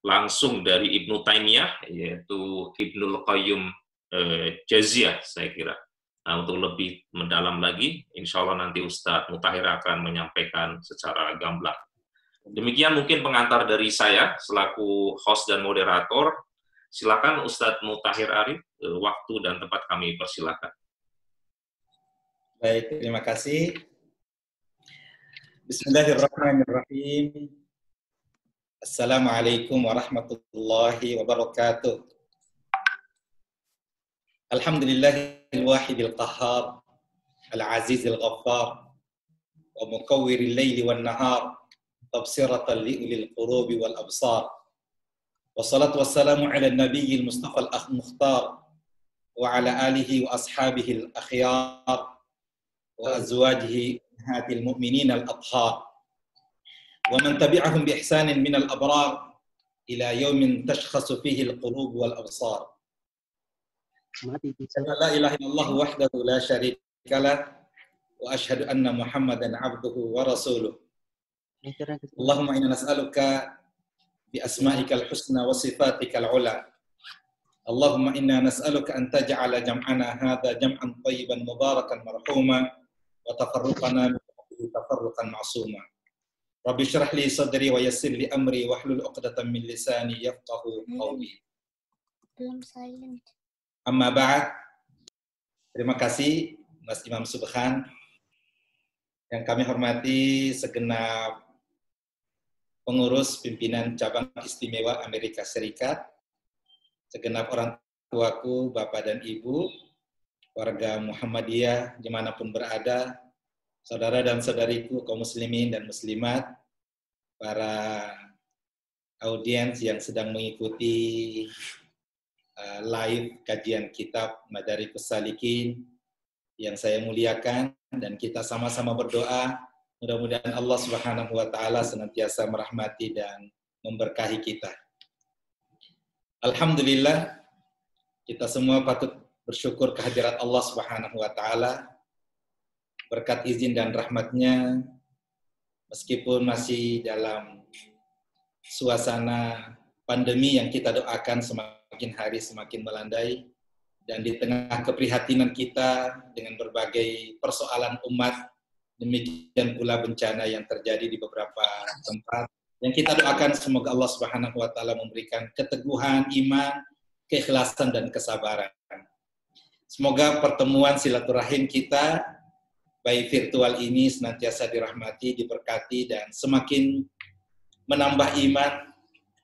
langsung dari Ibnu Taimiyah, yaitu Ibnul Qayyum Jauziyah, saya kira. Nah, untuk lebih mendalam lagi, insya Allah nanti Ustadz Mutahhir akan menyampaikan secara gamblang. Demikian mungkin pengantar dari saya selaku host dan moderator. Silakan Ustadz Mutahhir Arif, waktu dan tempat kami persilakan. Baik, terima kasih. Bismillahirrahmanirrahim. Assalamualaikum warahmatullahi wabarakatuh. Alhamdulillahil wahidil qahhar, al-azizil ghaffar, wa mukawwiril laili wan nahar, tabsiratan li ulil qulubi wal absar. Wassalatu wassalamu ala nabiyil mustafa al-mukhtar wa ala alihi wa ashabihi al-akhyar wa azwajihi ummahatil mu'minin al-athhar wa man tabi'ahum bi ihsanin min al-abrar ila yawmin tashkhasu fihi al-qulub wal absar. La ilaha illallah wahdahu la syarika lah wa asyhadu anna Muhammadan abduhu wa rasuluh. Allahumma inna nas'aluka bi asma'ikal husna wa sifatikal ula. Allahumma inna nas'aluka an taj'ala jam'ana hadha jam'an tayyiban mubarakan marhuma wa tafarruqana min tafarruqan ma'suma. Rabbi shrah li sadri wa yassir li amri wahlul 'uqdatam min lisani yafqahu qawli. Belum silent. Amma ba'd. Terima kasih Mas Imam Subhan. Yang kami hormati segenap pengurus pimpinan cabang istimewa Amerika Serikat, segenap orang tuaku, Bapak dan Ibu, warga Muhammadiyah dimanapun berada, saudara dan saudariku kaum muslimin dan muslimat, para audiens yang sedang mengikuti live kajian kitab Madarikus Salikin yang saya muliakan, dan kita sama-sama berdoa mudah-mudahan Allah Subhanahu wa taala senantiasa merahmati dan memberkahi kita. Alhamdulillah, kita semua patut bersyukur kehadirat Allah Subhanahu wa taala, berkat izin dan rahmatnya, meskipun masih dalam suasana pandemi yang kita doakan semakin hari semakin melandai, dan di tengah keprihatinan kita dengan berbagai persoalan umat, demikian pula bencana yang terjadi di beberapa tempat, yang kita doakan semoga Allah Subhanahu wa taala memberikan keteguhan iman, keikhlasan dan kesabaran. Semoga pertemuan silaturahim kita baik virtual ini senantiasa dirahmati, diberkati, dan semakin menambah iman,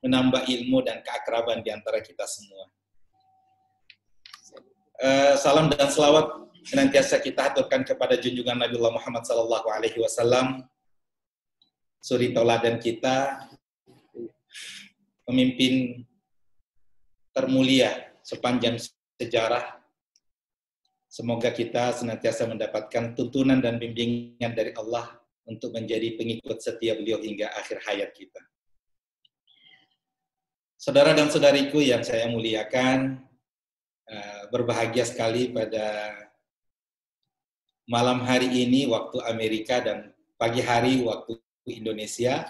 menambah ilmu dan keakraban di antara kita semua. Salam dan selawat senantiasa kita aturkan kepada junjungan Nabiullah Muhammad SAW, suri tauladan kita, pemimpin termulia sepanjang sejarah. Semoga kita senantiasa mendapatkan tuntunan dan bimbingan dari Allah untuk menjadi pengikut setia beliau hingga akhir hayat kita. Saudara dan saudariku yang saya muliakan, berbahagia sekali pada malam hari ini waktu Amerika dan pagi hari waktu Indonesia,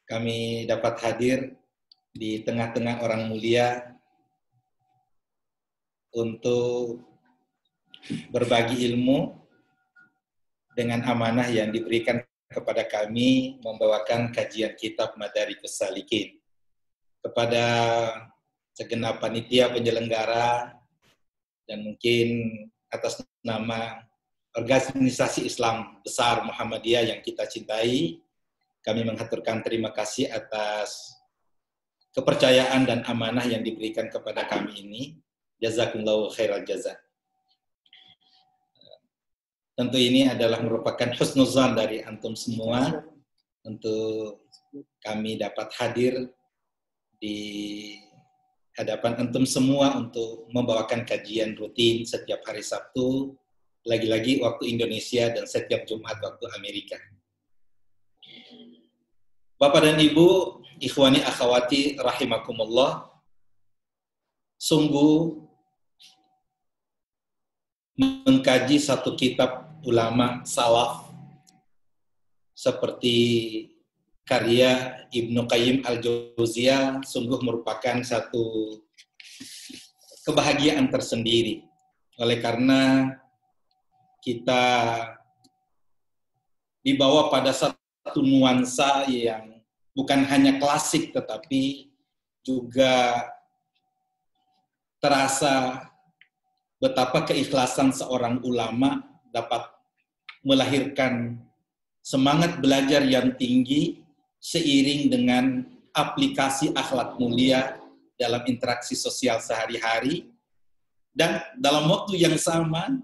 kami dapat hadir di tengah-tengah orang mulia untuk berbagi ilmu dengan amanah yang diberikan kepada kami membawakan kajian kitab Madarikus Salikin. Kepada segenap panitia penyelenggara dan mungkin atas nama organisasi Islam besar Muhammadiyah yang kita cintai, kami mengaturkan terima kasih atas kepercayaan dan amanah yang diberikan kepada kami ini. Jazakumullahu khairal jazaa. Tentu ini adalah merupakan husnuzan dari antum semua untuk kami dapat hadir di hadapan antum semua untuk membawakan kajian rutin setiap hari Sabtu, lagi-lagi waktu Indonesia, dan setiap Jumat waktu Amerika. Bapak dan Ibu, ikhwani akhwati rahimakumullah, sungguh mengkaji satu kitab ulama salaf seperti karya Ibnu Qayyim Al-Jauziyah sungguh merupakan satu kebahagiaan tersendiri. Oleh karena kita dibawa pada satu nuansa yang bukan hanya klasik tetapi juga terasa betapa keikhlasan seorang ulama dapat melahirkan semangat belajar yang tinggi seiring dengan aplikasi akhlak mulia dalam interaksi sosial sehari-hari, dan dalam waktu yang sama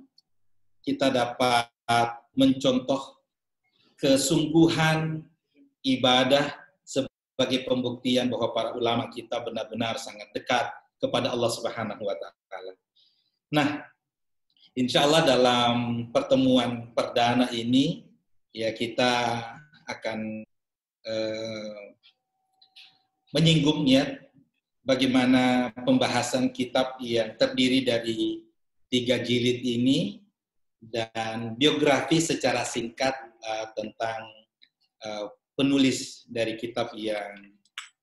kita dapat mencontoh kesungguhan ibadah sebagai pembuktian bahwa para ulama kita benar-benar sangat dekat kepada Allah Subhanahu wa Ta'ala. Nah, insya Allah dalam pertemuan perdana ini ya kita akan menyinggungnya bagaimana pembahasan kitab yang terdiri dari 3 jilid ini dan biografi secara singkat tentang penulis dari kitab yang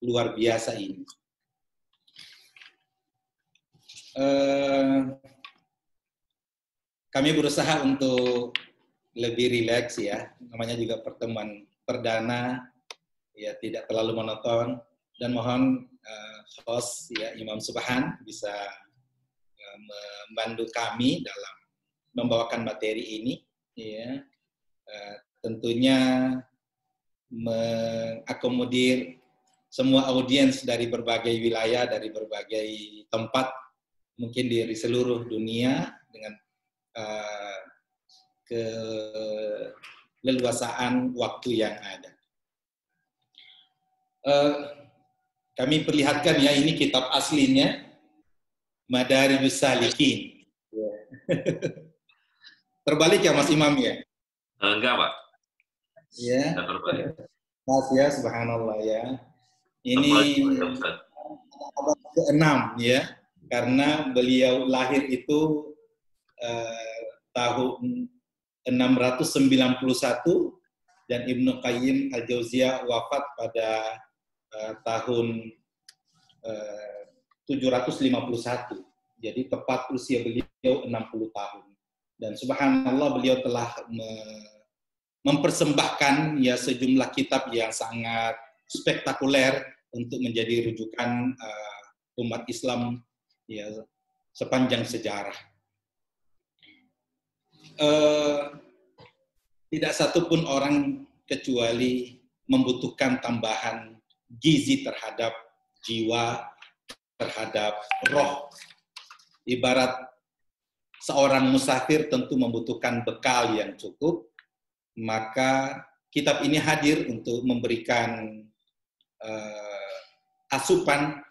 luar biasa ini. Kami berusaha untuk lebih rileks ya, namanya juga pertemuan perdana, ya tidak terlalu monoton, dan mohon host ya Imam Subhan bisa membantu kami dalam membawakan materi ini, ya tentunya mengakomodir semua audiens dari berbagai wilayah, dari berbagai tempat, mungkin dari seluruh dunia dengan keleluasaan waktu yang ada. Kami perlihatkan ya, ini kitab aslinya, Madarijus Salikin. Terbalik ya Mas Imam ya? Enggak, Pak. Ya. Enggak terbalik. Mas ya, subhanallah ya. Ini abad ke-6 ya, karena beliau lahir itu tahun 691 dan Ibnu Qayyim Al-Jauziyah wafat pada tahun 751. Jadi tepat usia beliau 60 tahun. Dan subhanallah beliau telah mempersembahkan ya sejumlah kitab yang sangat spektakuler untuk menjadi rujukan umat Islam ya sepanjang sejarah. Tidak satupun orang kecuali membutuhkan tambahan gizi terhadap jiwa, terhadap roh. Ibarat seorang musafir tentu membutuhkan bekal yang cukup, maka kitab ini hadir untuk memberikan asupan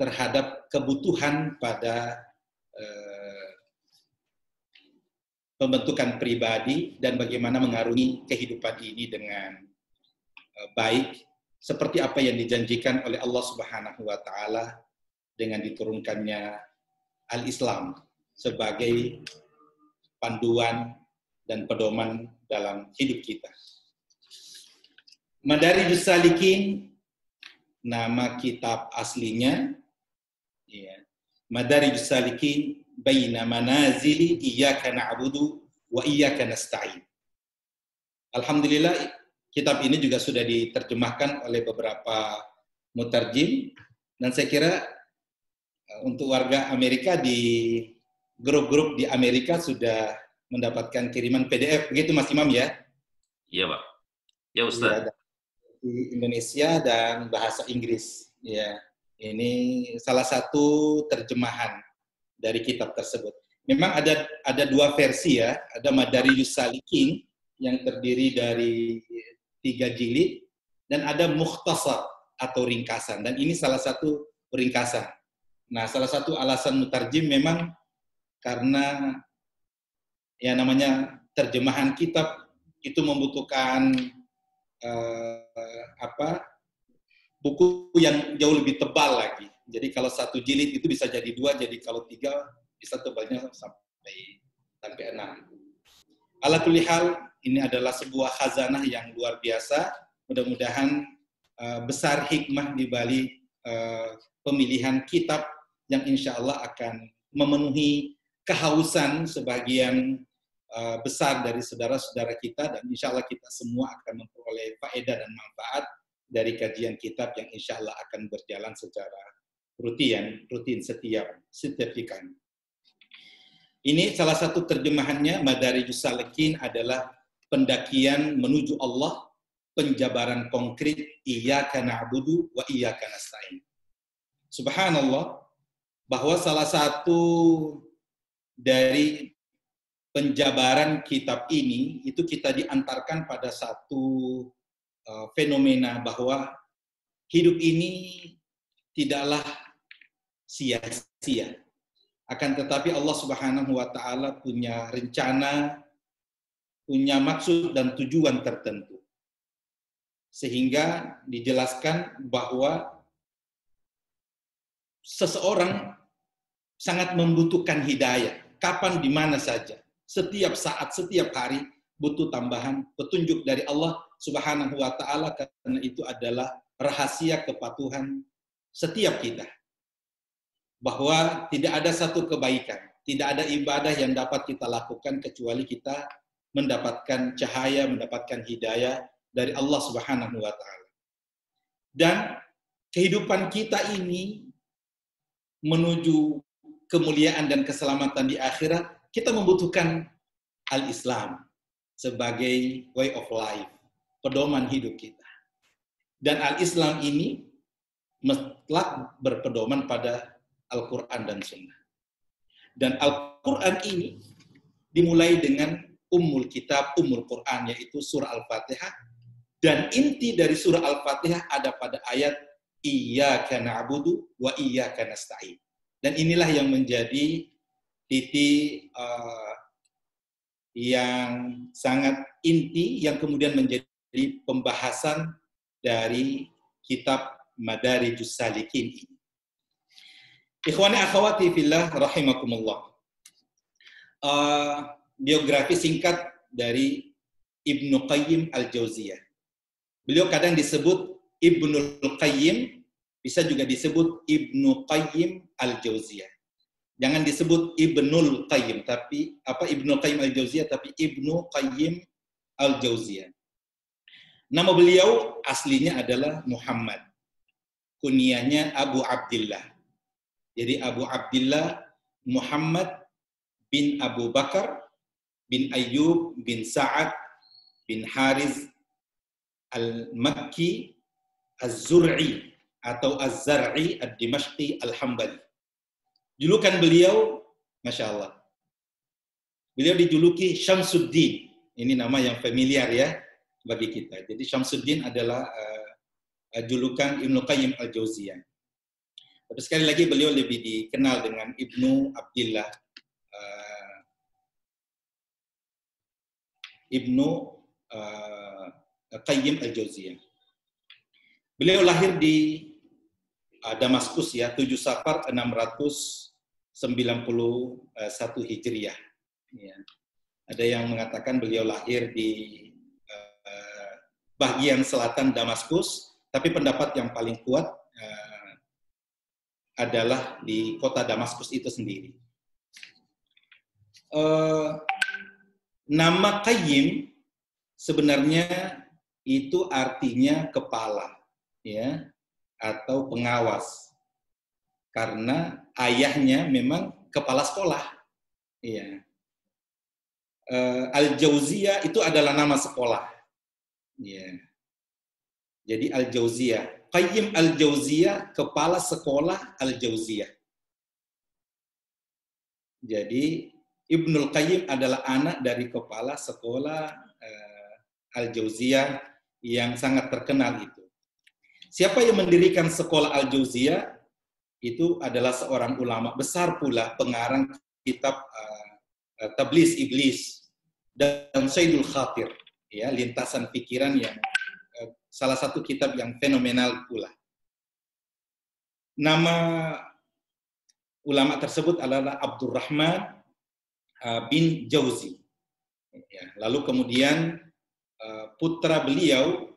terhadap kebutuhan pada pembentukan pribadi dan bagaimana mengarungi kehidupan ini dengan baik, seperti apa yang dijanjikan oleh Allah Subhanahu wa Ta'ala dengan diturunkannya Al-Islam sebagai panduan dan pedoman dalam hidup kita. Madarijus Salikin, nama kitab aslinya, ya, Madarijus Salikin baina manazili iyyaka na'budu wa iyyaka nasta'in. Alhamdulillah kitab ini juga sudah diterjemahkan oleh beberapa mutarjim, dan saya kira untuk warga Amerika di grup-grup di Amerika sudah mendapatkan kiriman PDF, begitu Mas Imam ya? Iya, Pak. Ya, Ustaz. Ya, di Indonesia dan bahasa Inggris. Ya, ini salah satu terjemahan dari kitab tersebut. Memang ada 2 versi ya, ada Madarijus Salikin yang terdiri dari 3 jilid dan ada mukhtasar atau ringkasan, dan ini salah satu ringkasan. Nah, salah satu alasan mutarjim memang karena ya namanya terjemahan kitab itu membutuhkan buku yang jauh lebih tebal lagi. Jadi kalau 1 jilid itu bisa jadi 2, jadi kalau 3 bisa tebalnya sampai 6. Ala kulli hal, ini adalah sebuah khazanah yang luar biasa. Mudah-mudahan besar hikmah di balik pemilihan kitab yang insya Allah akan memenuhi kehausan sebagian besar dari saudara-saudara kita, dan insya Allah kita semua akan memperoleh faedah dan manfaat dari kajian kitab yang insya Allah akan berjalan secara rutin setiap pekan. Ini salah satu terjemahannya, Madarijus Salikin adalah pendakian menuju Allah, penjabaran konkret, iyyaka na'budu wa iyyaka nasta'in. Subhanallah, bahwa salah satu dari penjabaran kitab ini itu kita diantarkan pada satu fenomena bahwa hidup ini tidaklah sia-sia. Akan tetapi Allah Subhanahu wa taala punya rencana, punya maksud dan tujuan tertentu. Sehingga dijelaskan bahwa seseorang sangat membutuhkan hidayah, kapan di mana saja. Setiap saat, setiap hari butuh tambahan petunjuk dari Allah Subhanahu wa taala, karena itu adalah rahasia kepatuhan setiap kita. Bahwa tidak ada satu kebaikan, tidak ada ibadah yang dapat kita lakukan kecuali kita mendapatkan cahaya, mendapatkan hidayah dari Allah Subhanahu wa taala. Dan kehidupan kita ini menuju kemuliaan dan keselamatan di akhirat, kita membutuhkan al-Islam sebagai way of life, pedoman hidup kita. Dan al-Islam ini mutlak berpedoman pada Al-Quran dan Sunnah. Dan Al-Quran ini dimulai dengan Ummul Kitab, Ummul Quran, yaitu surah Al-Fatihah. Dan inti dari surah Al-Fatihah ada pada ayat Iyyaka na'budu wa iyyaka nasta'in. Dan inilah yang menjadi titik yang sangat inti yang kemudian menjadi pembahasan dari kitab Madarijus Salikin ini. Ikhwani akhwati fillah rahimakumullah. Biografi singkat dari Ibnu Qayyim Al-Jauziyah. Beliau kadang disebut Ibnul Qayyim, bisa juga disebut Ibnu Qayyim Al-Jauziyah. Jangan disebut Ibnul Qayyim, tapi Ibnu Qayyim Al-Jauziyah, tapi Ibnu Qayyim Al-Jauziyah. Nama beliau aslinya adalah Muhammad. Kunyahnya Abu Abdillah. Jadi Abu Abdillah Muhammad bin Abu Bakar bin Ayyub bin Sa'ad bin Hariz Al-Makki Az-Zur'i atau Az-Zar'i Ad-Dimashqi Al-Hambali. Julukan beliau, Masya Allah, beliau dijuluki Syamsuddin. Ini nama yang familiar ya bagi kita. Jadi Syamsuddin adalah julukan Ibnu Qayyim Al-Jauziyah. Tapi sekali lagi beliau lebih dikenal dengan Ibnu Abdillah, Ibnu Qayyim Al-Jauziyah. Beliau lahir di Damaskus ya, 7 Safar 691 Hijriah. Ya. Ada yang mengatakan beliau lahir di bagian selatan Damaskus, tapi pendapat yang paling kuat adalah di kota Damaskus itu sendiri. Nama Qayyim sebenarnya itu artinya kepala, ya, atau pengawas, karena ayahnya memang kepala sekolah. Ya. Al-Jauziyah itu adalah nama sekolah. Ya. Jadi Al-Jauziyah, Qayyim Al-Jauziyah, kepala sekolah Al-Jauziyah. Jadi Ibnul Qayyim adalah anak dari kepala sekolah Al-Jauziyah yang sangat terkenal itu. Siapa yang mendirikan sekolah Al-Jauziyah? Itu adalah seorang ulama besar pula, pengarang kitab Tablis Iblis dan Saidul Khatir, ya, lintasan pikiran, yang salah satu kitab yang fenomenal pula. Nama ulama tersebut adalah Abdurrahman bin Jauzi. Ya, lalu kemudian putra beliau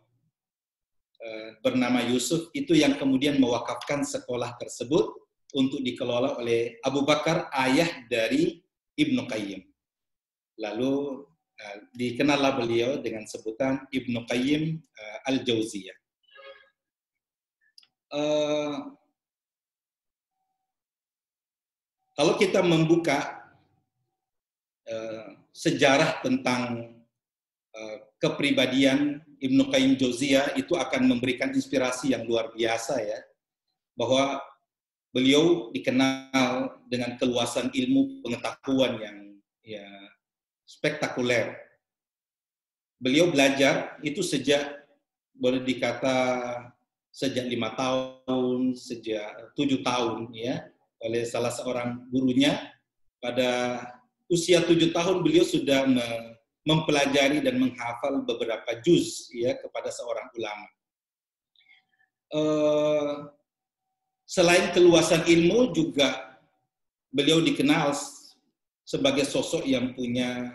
bernama Yusuf itu yang kemudian mewakafkan sekolah tersebut untuk dikelola oleh Abu Bakar, ayah dari Ibnu Qayyim. Lalu dikenallah beliau dengan sebutan Ibnu Qayyim Al-Jauziyah. Kalau kita membuka sejarah tentang kepribadian Ibnu Qayyim Jauziyah, itu akan memberikan inspirasi yang luar biasa ya, bahwa beliau dikenal dengan keluasan ilmu pengetahuan yang ya spektakuler. Beliau belajar itu sejak, boleh dikata sejak 5 tahun, sejak 7 tahun ya, oleh salah seorang gurunya. Pada usia 7 tahun beliau sudah mempelajari dan menghafal beberapa juz ya kepada seorang ulama. Selain keluasan ilmu, juga beliau dikenal sebagai sosok yang punya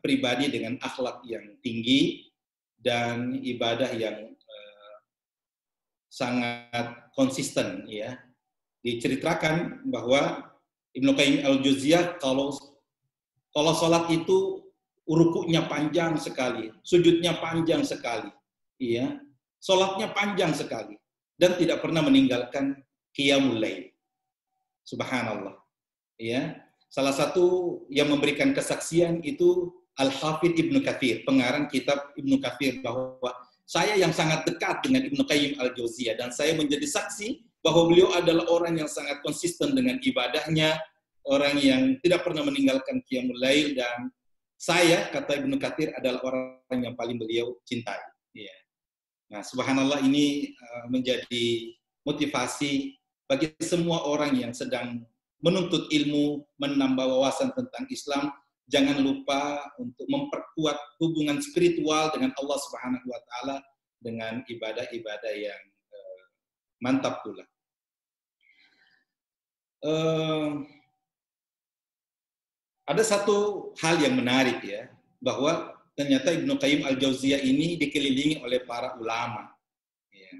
pribadi dengan akhlak yang tinggi dan ibadah yang sangat konsisten ya. Diceritakan bahwa Ibnu Qayyim Al-Jauziyah kalau sholat itu rukuknya panjang sekali, sujudnya panjang sekali, ya, sholatnya panjang sekali, dan tidak pernah meninggalkan qiyamul lail. Subhanallah. Ya, salah satu yang memberikan kesaksian itu Al-Hafidh Ibnu Katsir, pengarang kitab Ibnu Katsir, bahwa saya yang sangat dekat dengan Ibnu Qayyim Al-Jauziyah dan saya menjadi saksi bahwa beliau adalah orang yang sangat konsisten dengan ibadahnya, orang yang tidak pernah meninggalkan qiyamul lail, dan saya, kata Ibnu Katsir, adalah orang yang paling beliau cintai. Ya. Nah, subhanallah, ini menjadi motivasi bagi semua orang yang sedang menuntut ilmu, menambah wawasan tentang Islam. Jangan lupa untuk memperkuat hubungan spiritual dengan Allah Subhanahu wa Ta'ala dengan ibadah-ibadah yang mantap pula. Ada satu hal yang menarik ya, bahwa ternyata Ibnu Qayyim Al-Jauziyah ini dikelilingi oleh para ulama. Ya.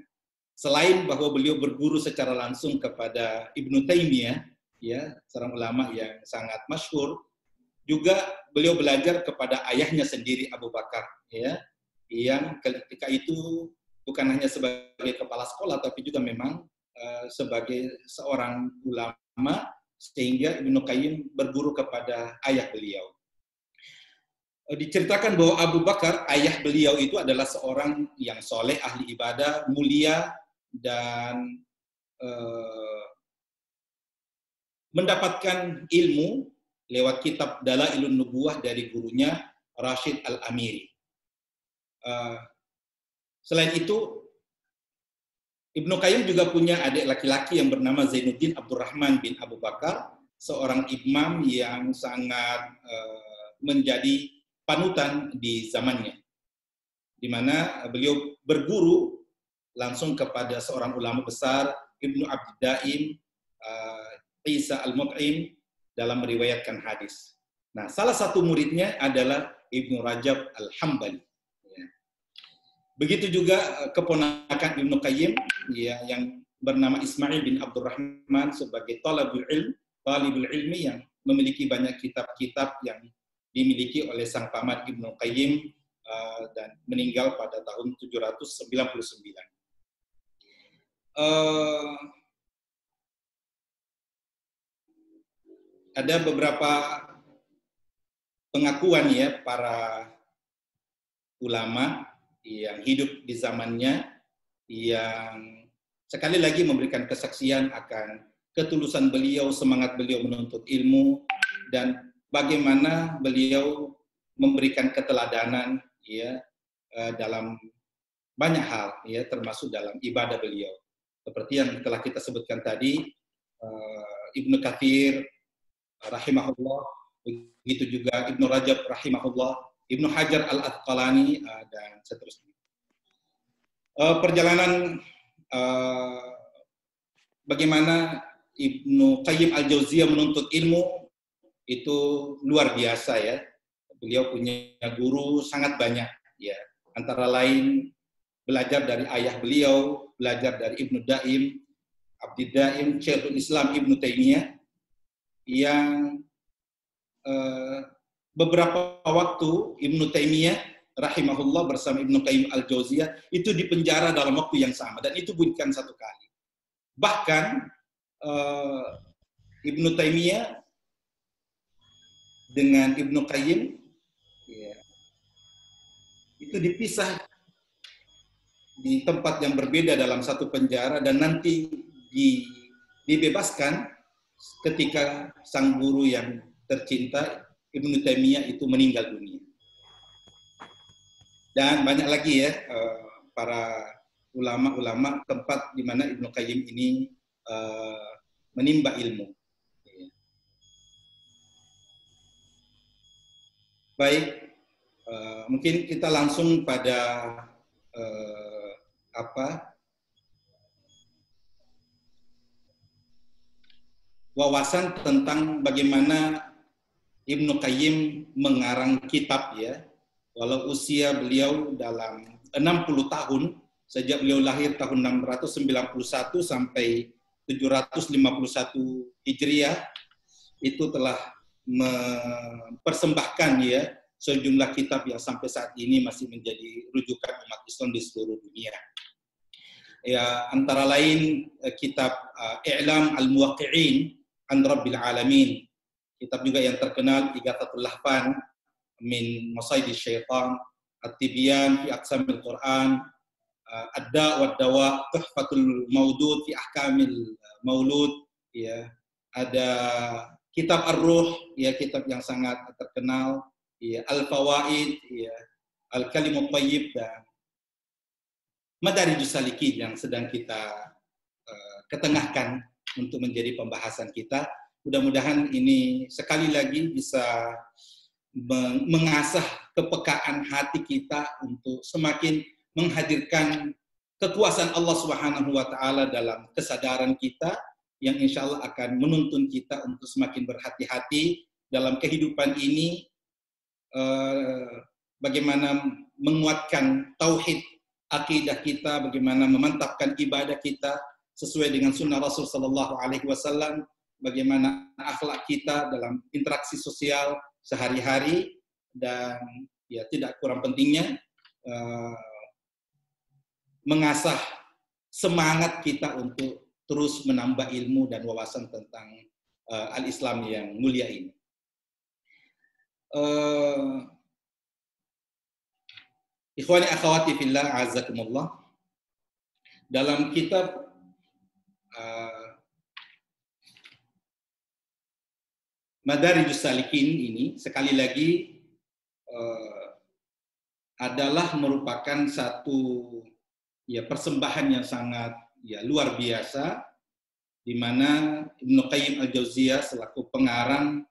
Selain bahwa beliau berguru secara langsung kepada Ibnu Taimiyah, ya, seorang ulama yang sangat masyhur, juga beliau belajar kepada ayahnya sendiri Abu Bakar, ya, yang ketika itu bukan hanya sebagai kepala sekolah, tapi juga memang sebagai seorang ulama, sehingga Ibnu Qayyim berguru kepada ayah beliau. Diceritakan bahwa Abu Bakar, ayah beliau itu adalah seorang yang soleh, ahli ibadah, mulia, dan mendapatkan ilmu lewat kitab Dalailun Nubuwah dari gurunya Rashid Al-Amiri. Selain itu, Ibnu Qayyim juga punya adik laki-laki yang bernama Zainuddin Abdurrahman bin Abu Bakar, seorang imam yang sangat menjadi panutan di zamannya, di mana beliau berguru langsung kepada seorang ulama besar, Ibnu Abd Daim Isa Al-Mut'im, dalam meriwayatkan hadis. Nah, salah satu muridnya adalah Ibnu Rajab Al-Hambali. Begitu juga keponakan Ibnu Qayyim, ya, yang bernama Ismail bin Abdurrahman sebagai talibul ilmi yang memiliki banyak kitab-kitab yang dimiliki oleh sang paman Ibnu Qayyim dan meninggal pada tahun 799. Ada beberapa pengakuan ya para ulama yang hidup di zamannya yang sekali lagi memberikan kesaksian akan ketulusan beliau, semangat beliau menuntut ilmu, dan bagaimana beliau memberikan keteladanan ya dalam banyak hal ya, termasuk dalam ibadah beliau. Seperti yang telah kita sebutkan tadi, Ibnu Katsir rahimahullah, begitu juga Ibnu Rajab rahimahullah, Ibnu Hajar Al-Asqalani, dan seterusnya. Perjalanan bagaimana Ibnu Qayyim Al-Jauziyah menuntut ilmu itu luar biasa ya. Beliau punya guru sangat banyak ya. Antara lain belajar dari ayah beliau, belajar dari Ibnu Daim, Abdi Daim, Syekhul Islam Ibnu Taimiyah, yang beberapa waktu Ibnu Taimiyah rahimahullah bersama Ibnu Qayyim al-Jauziyah itu dipenjara dalam waktu yang sama, dan itu bukan satu kali. Bahkan Ibnu Taimiyah dengan Ibnu Qayyim ya, itu dipisah di tempat yang berbeda dalam satu penjara, dan nanti dibebaskan ketika sang guru yang tercinta Ibnu Taimiyah itu meninggal dunia. Dan banyak lagi ya para ulama-ulama tempat di mana Ibnu Qayyim ini menimba ilmu. Baik, mungkin kita langsung pada wawasan tentang bagaimana Ibnu Qayyim mengarang kitab ya. Walau usia beliau dalam 60 tahun, sejak beliau lahir tahun 691 sampai 751 Hijriah, itu telah mempersembahkan ya sejumlah kitab yang sampai saat ini masih menjadi rujukan umat Islam di seluruh dunia. Ya, antara lain kitab I'lam al-Muwaqqi'in an Rabbil Alamin, kitab juga yang terkenal Ighathatul Lahfan min Masaidi Syaitan, At-Tibyan fi Aqsamil Quran, Ad-Da' wa Dawa, Tuhfatul Maudud fi Ahkamil Maulud, ya. Ada kitab Ar-Ruh, ya, kitab yang sangat terkenal, ya, Al-Fawaid, ya, Al-Kalimut Thayyib, dan Madarijus Salikin yang sedang kita ketengahkan untuk menjadi pembahasan kita. Mudah-mudahan ini sekali lagi bisa mengasah kepekaan hati kita untuk semakin menghadirkan kekuasaan Allah Subhanahu wa Ta'ala dalam kesadaran kita, yang insya Allah akan menuntun kita untuk semakin berhati-hati dalam kehidupan ini, bagaimana menguatkan tauhid akidah kita, bagaimana memantapkan ibadah kita sesuai dengan sunnah Rasul Sallallahu Alaihi Wasallam, bagaimana akhlak kita dalam interaksi sosial sehari-hari, dan ya tidak kurang pentingnya mengasah semangat kita untuk terus menambah ilmu dan wawasan tentang al-Islam yang mulia ini. Ikhwani akhwati fillah, azakumullah. Dalam kitab Madarijus Salikin ini sekali lagi adalah merupakan satu ya persembahan yang sangat ya luar biasa, di mana Ibnu Qayyim al-Jauziyah selaku pengarang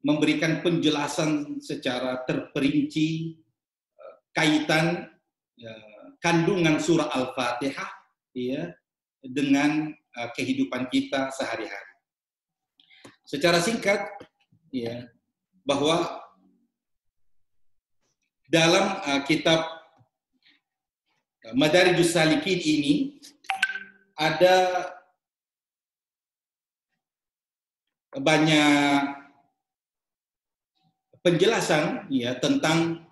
memberikan penjelasan secara terperinci kaitan kandungan surah Al-Fatihah ya dengan kehidupan kita sehari-hari. Secara singkat ya, bahwa dalam kitab Madarijus Salikin ini ada banyak penjelasan ya tentang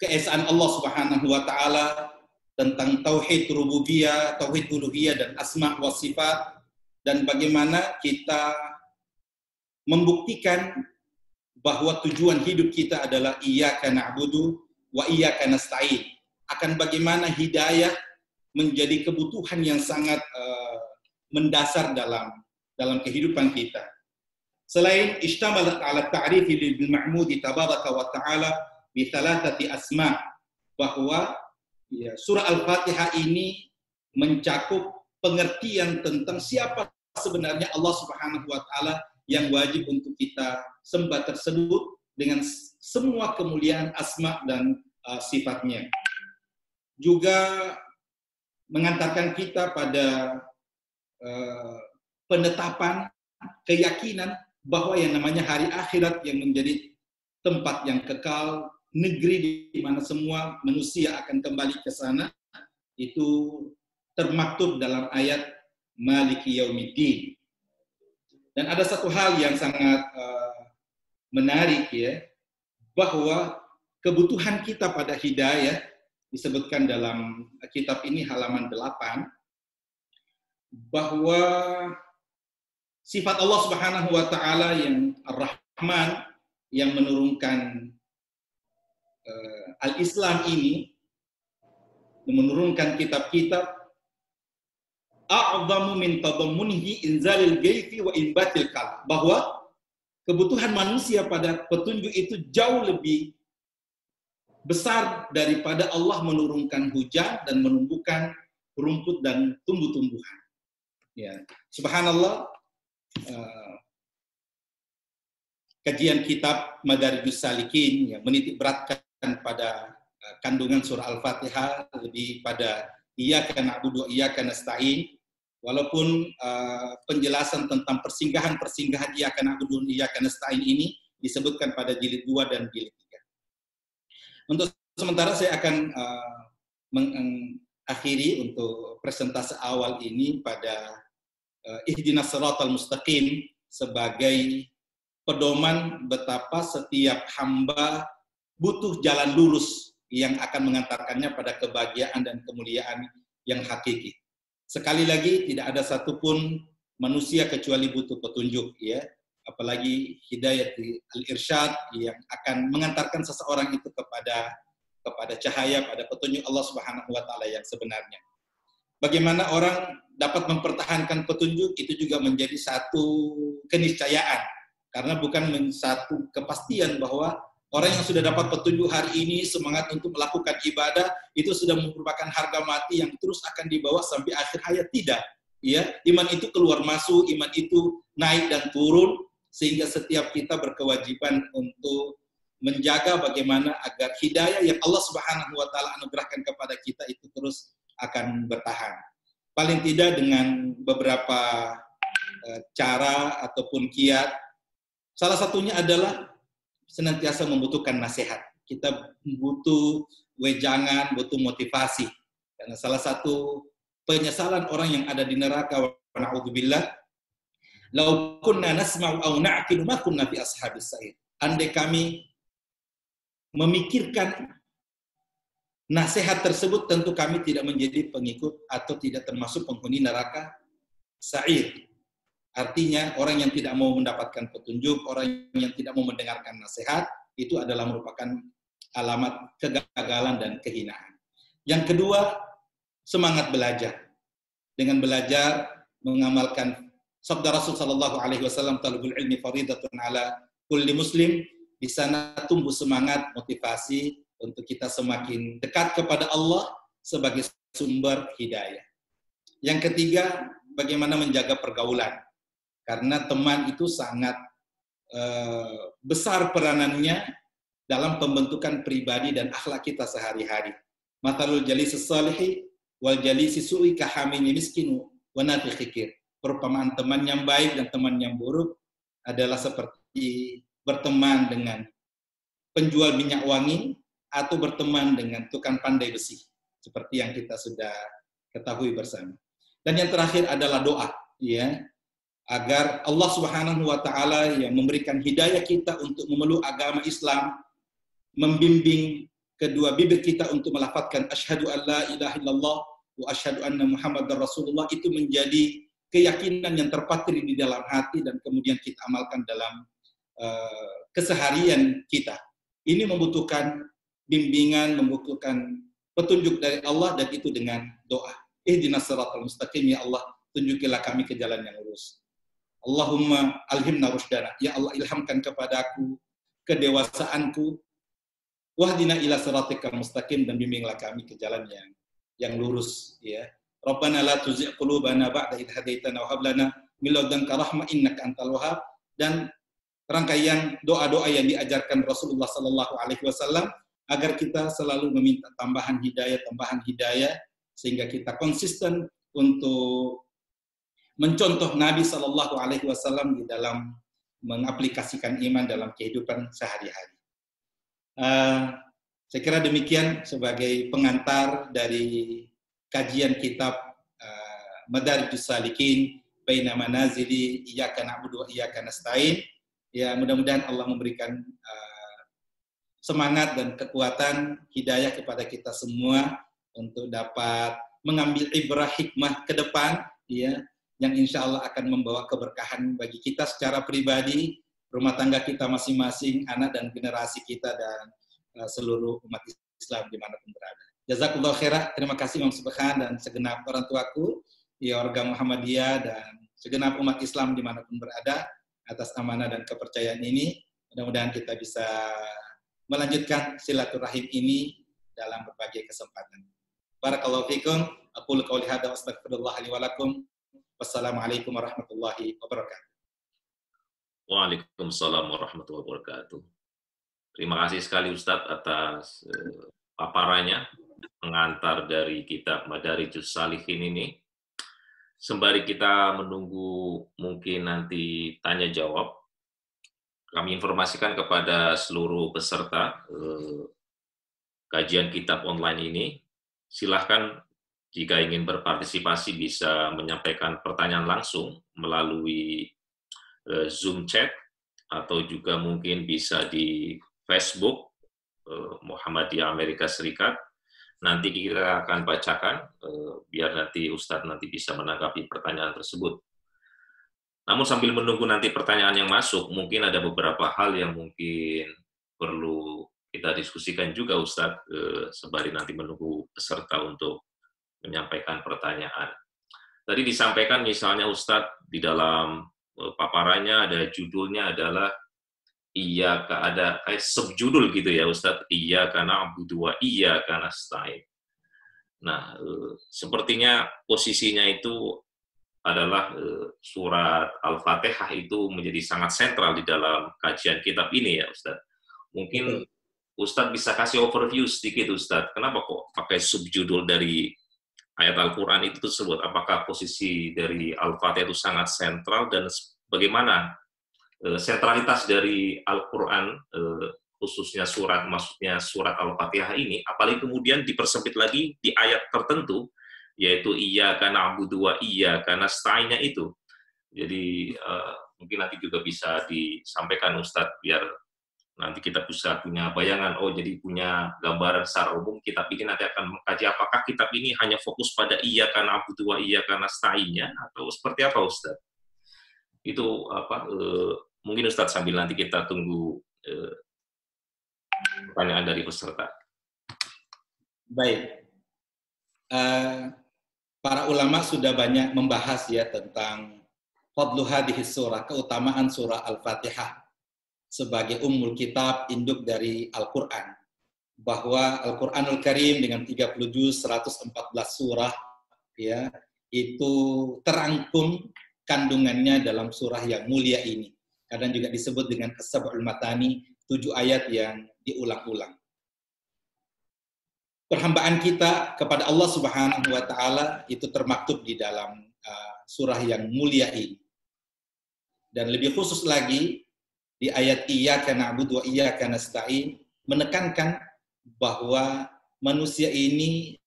keesaan Allah Subhanahu wa Ta'ala, tentang tauhid rububiyah, tauhid uluhiyah, dan asma wa sifat, dan bagaimana kita membuktikan bahwa tujuan hidup kita adalah iyyaka na'budu wa iyyaka nasta'in. Akan bagaimana hidayah menjadi kebutuhan yang sangat mendasar dalam kehidupan kita. Selain ishtamalat ala ta'rifi bil ma'mudi tabaraka wa ta'ala bi thalathati asma', bahwa ya, surah Al-Fatihah ini mencakup pengertian tentang siapa sebenarnya Allah Subhanahu wa Ta'ala yang wajib untuk kita sembah tersebut dengan semua kemuliaan asma dan sifatnya. Juga mengantarkan kita pada penetapan keyakinan bahwa yang namanya hari akhirat yang menjadi tempat yang kekal, negeri di mana semua manusia akan kembali ke sana, itu termaktub dalam ayat Maliki Yaumiddin. Dan ada satu hal yang sangat menarik ya, bahwa kebutuhan kita pada hidayah disebutkan dalam kitab ini halaman 8, bahwa sifat Allah Subhanahu wa taala yang Ar-Rahman yang menurunkan Al-Islam ini, menurunkan kitab-kitab, a'zamu min tadammunihi inzalil ghaithi wa inbatil qalb, bahwa kebutuhan manusia pada petunjuk itu jauh lebih besar daripada Allah menurunkan hujan dan menumbuhkan rumput dan tumbuh-tumbuhan. Ya, subhanallah, kajian kitab Madarijus Salikin yang menitik beratkan pada kandungan surah Al-Fatihah lebih pada iyyaka na'budu wa iyyaka nasta'in, walaupun penjelasan tentang persinggahan-persinggahan iyyaka na'budu wa iyyaka nasta'in ini disebutkan pada jilid 2 dan jilid 3. Untuk sementara saya akan mengakhiri untuk presentasi awal ini pada ihdinas siratal mustaqim sebagai pedoman betapa setiap hamba butuh jalan lurus yang akan mengantarkannya pada kebahagiaan dan kemuliaan yang hakiki. Sekali lagi, tidak ada satupun manusia kecuali butuh petunjuk, ya. Apalagi hidayat al-irsyad yang akan mengantarkan seseorang itu kepada cahaya, pada petunjuk Allah Subhanahu wa taala yang sebenarnya. Bagaimana orang dapat mempertahankan petunjuk itu juga menjadi satu keniscayaan, karena bukan satu kepastian bahwa orang yang sudah dapat petunjuk hari ini semangat untuk melakukan ibadah itu sudah merupakan harga mati yang terus akan dibawa sampai akhir hayat. Tidak, ya. Iman itu keluar masuk, iman itu naik dan turun, sehingga setiap kita berkewajiban untuk menjaga bagaimana agar hidayah yang Allah Subhanahu wa taala anugerahkan kepada kita itu terus akan bertahan. Paling tidak dengan beberapa cara ataupun kiat. Salah satunya adalah senantiasa membutuhkan nasihat. Kita butuh wejangan, butuh motivasi. Karena salah satu penyesalan orang yang ada di neraka, wa na'udzubillah, lau kunna nasma'u aw na'qilu ma kunna fi ashabis sa'ir. Andai kami memikirkan nasihat tersebut, tentu kami tidak menjadi pengikut atau tidak termasuk penghuni neraka sa'ir. Artinya orang yang tidak mau mendapatkan petunjuk, orang yang tidak mau mendengarkan nasihat, itu adalah merupakan alamat kegagalan dan kehinaan. Yang kedua, semangat belajar. Dengan belajar, mengamalkan sabda Rasul sallallahu alaihi wasallam, talabul ilmi faridatun ala kulli muslim. Di sana tumbuh semangat, motivasi untuk kita semakin dekat kepada Allah sebagai sumber hidayah. Yang ketiga, bagaimana menjaga pergaulan. Karena teman itu sangat besar peranannya dalam pembentukan pribadi dan akhlak kita sehari-hari. Matalul jalisi salihi wal jalisi su'i kahamini miskinu wa nafi khikir. Perumpamaan teman yang baik dan teman yang buruk adalah seperti berteman dengan penjual minyak wangi atau berteman dengan tukang pandai besi, seperti yang kita sudah ketahui bersama. Dan yang terakhir adalah doa, ya, agar Allah Subhanahu wa taala yang memberikan hidayah kita untuk memeluk agama Islam, membimbing kedua bibir kita untuk melafazkan asyhadu an la ilaha illallah wa asyhadu anna muhammadar rasulullah, itu menjadi keyakinan yang terpatri di dalam hati dan kemudian kita amalkan dalam keseharian kita. Ini membutuhkan bimbingan, membutuhkan petunjuk dari Allah, dan itu dengan doa. Ihdinas siratal mustaqim, ya Allah, tunjukilah kami ke jalan yang lurus. Allahumma alhimna rushdana, ya Allah, ilhamkan kepadaku kedewasaanku. Wahdina ila siratikal mustaqim, dan bimbinglah kami ke jalan yang lurus, ya. Rabbana la tuzigh qulubana ba'da idh hadaitana wa hab lana min ladunka rahmah innaka antal wahhab. Dan rangkaian doa-doa yang diajarkan Rasulullah sallallahu alaihi wasallam agar kita selalu meminta tambahan hidayah sehingga kita konsisten untuk mencontoh Nabi sallallahu alaihi wasallam di dalam mengaplikasikan iman dalam kehidupan sehari-hari. Saya kira demikian sebagai pengantar dari kajian kitab Madarijus Salikin Baina Manazili Iyyaka Na'budu wa Iyyaka Nasta'in. Ya, mudah-mudahan Allah memberikan semangat dan kekuatan hidayah kepada kita semua untuk dapat mengambil ibrah hikmah ke depan, ya, yang insya Allah akan membawa keberkahan bagi kita secara pribadi, rumah tangga kita masing-masing, anak dan generasi kita, dan seluruh umat Islam dimanapun berada. Jazakallahu khairan. Terima kasih Imam Subhan dan segenap orang tuaku, ya, warga Muhammadiyah dan segenap umat Islam dimanapun berada atas amanah dan kepercayaan ini. Mudah-mudahan kita bisa melanjutkan silaturahim ini dalam berbagai kesempatan. Barakallahu fikum. Aqulu qouli hadza wa astaghfirullah li wa lakum. Wassalamualaikum warahmatullahi wabarakatuh. Waalaikumsalam warahmatullahi wabarakatuh. Terima kasih sekali Ustadz atas paparannya, pengantar dari kitab Madarijus Salikin ini. Sembari kita menunggu mungkin nanti tanya jawab, kami informasikan kepada seluruh peserta kajian kitab online ini, silahkan jika ingin berpartisipasi bisa menyampaikan pertanyaan langsung melalui Zoom chat, atau juga mungkin bisa di Facebook Muhammadiyah Amerika Serikat. Nanti kita akan bacakan, biar nanti Ustadz nanti bisa menanggapi pertanyaan tersebut. Namun sambil menunggu nanti pertanyaan yang masuk, mungkin ada beberapa hal yang mungkin perlu kita diskusikan juga Ustadz, sembari nanti menunggu peserta untuk menyampaikan pertanyaan. Tadi disampaikan misalnya Ustadz di dalam paparannya ada judulnya adalah Iyyaka, ada kayak subjudul gitu ya Ustadz, Iyyaka na'budu wa iyyaka nasta'in. Nah, sepertinya posisinya itu adalah surat Al-Fatihah itu menjadi sangat sentral di dalam kajian kitab ini ya Ustadz. Mungkin Ustadz bisa kasih overview sedikit Ustadz, kenapa kok pakai subjudul dari ayat Al-Quran itu tersebut? Apakah posisi dari Al-Fatihah itu sangat sentral, dan bagaimana sentralitas dari Al-Quran, khususnya maksudnya surat Al-Fatihah ini, apalagi kemudian dipersempit lagi di ayat tertentu, yaitu Iyyaka na'budu wa iyyaka nasta'in itu. Jadi mungkin nanti juga bisa disampaikan Ustadz, biar nanti kita bisa punya bayangan, oh jadi punya gambaran secara umum kitab ini nanti akan mengkaji apakah kitab ini hanya fokus pada Iyyaka na'budu wa iyyaka nasta'in-nya, atau seperti apa Ustadz? Itu mungkin Ustadz sambil nanti kita tunggu pertanyaan dari peserta. Baik. Para ulama sudah banyak membahas ya tentang fadlu hadhihi surah, keutamaan surah Al-Fatihah sebagai ummul kitab, induk dari Al-Quran. Bahwa Al-Quranul Karim dengan 30 juz, 114 surah, ya, itu terangkum kandungannya dalam surah yang mulia ini. Kadang juga disebut dengan As-Sab'ul Matani, 7 ayat yang diulang-ulang. Perhambaan kita kepada Allah Subhanahu wa Ta'ala itu termaktub di dalam surah yang mulia ini. Dan lebih khusus lagi, di ayat Iyyaka na'budu wa iyyaka nasta'in menekankan bahwa manusia ini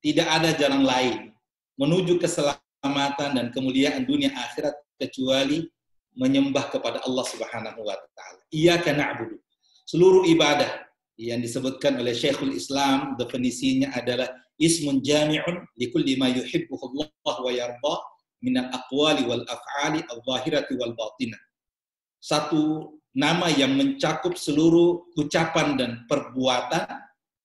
tidak ada jalan lain menuju keselamatan dan kemuliaan dunia akhirat kecuali menyembah kepada Allah Subhanahu wa Ta'ala. Iyyaka na'budu. Seluruh ibadah yang disebutkan oleh Syekhul Islam, definisinya adalah ismun jami'un likulli ma yuhibbuhu Allah wa yarda minal aqwali wal af'ali al-zahirati wal batinah. Satu nama yang mencakup seluruh ucapan dan perbuatan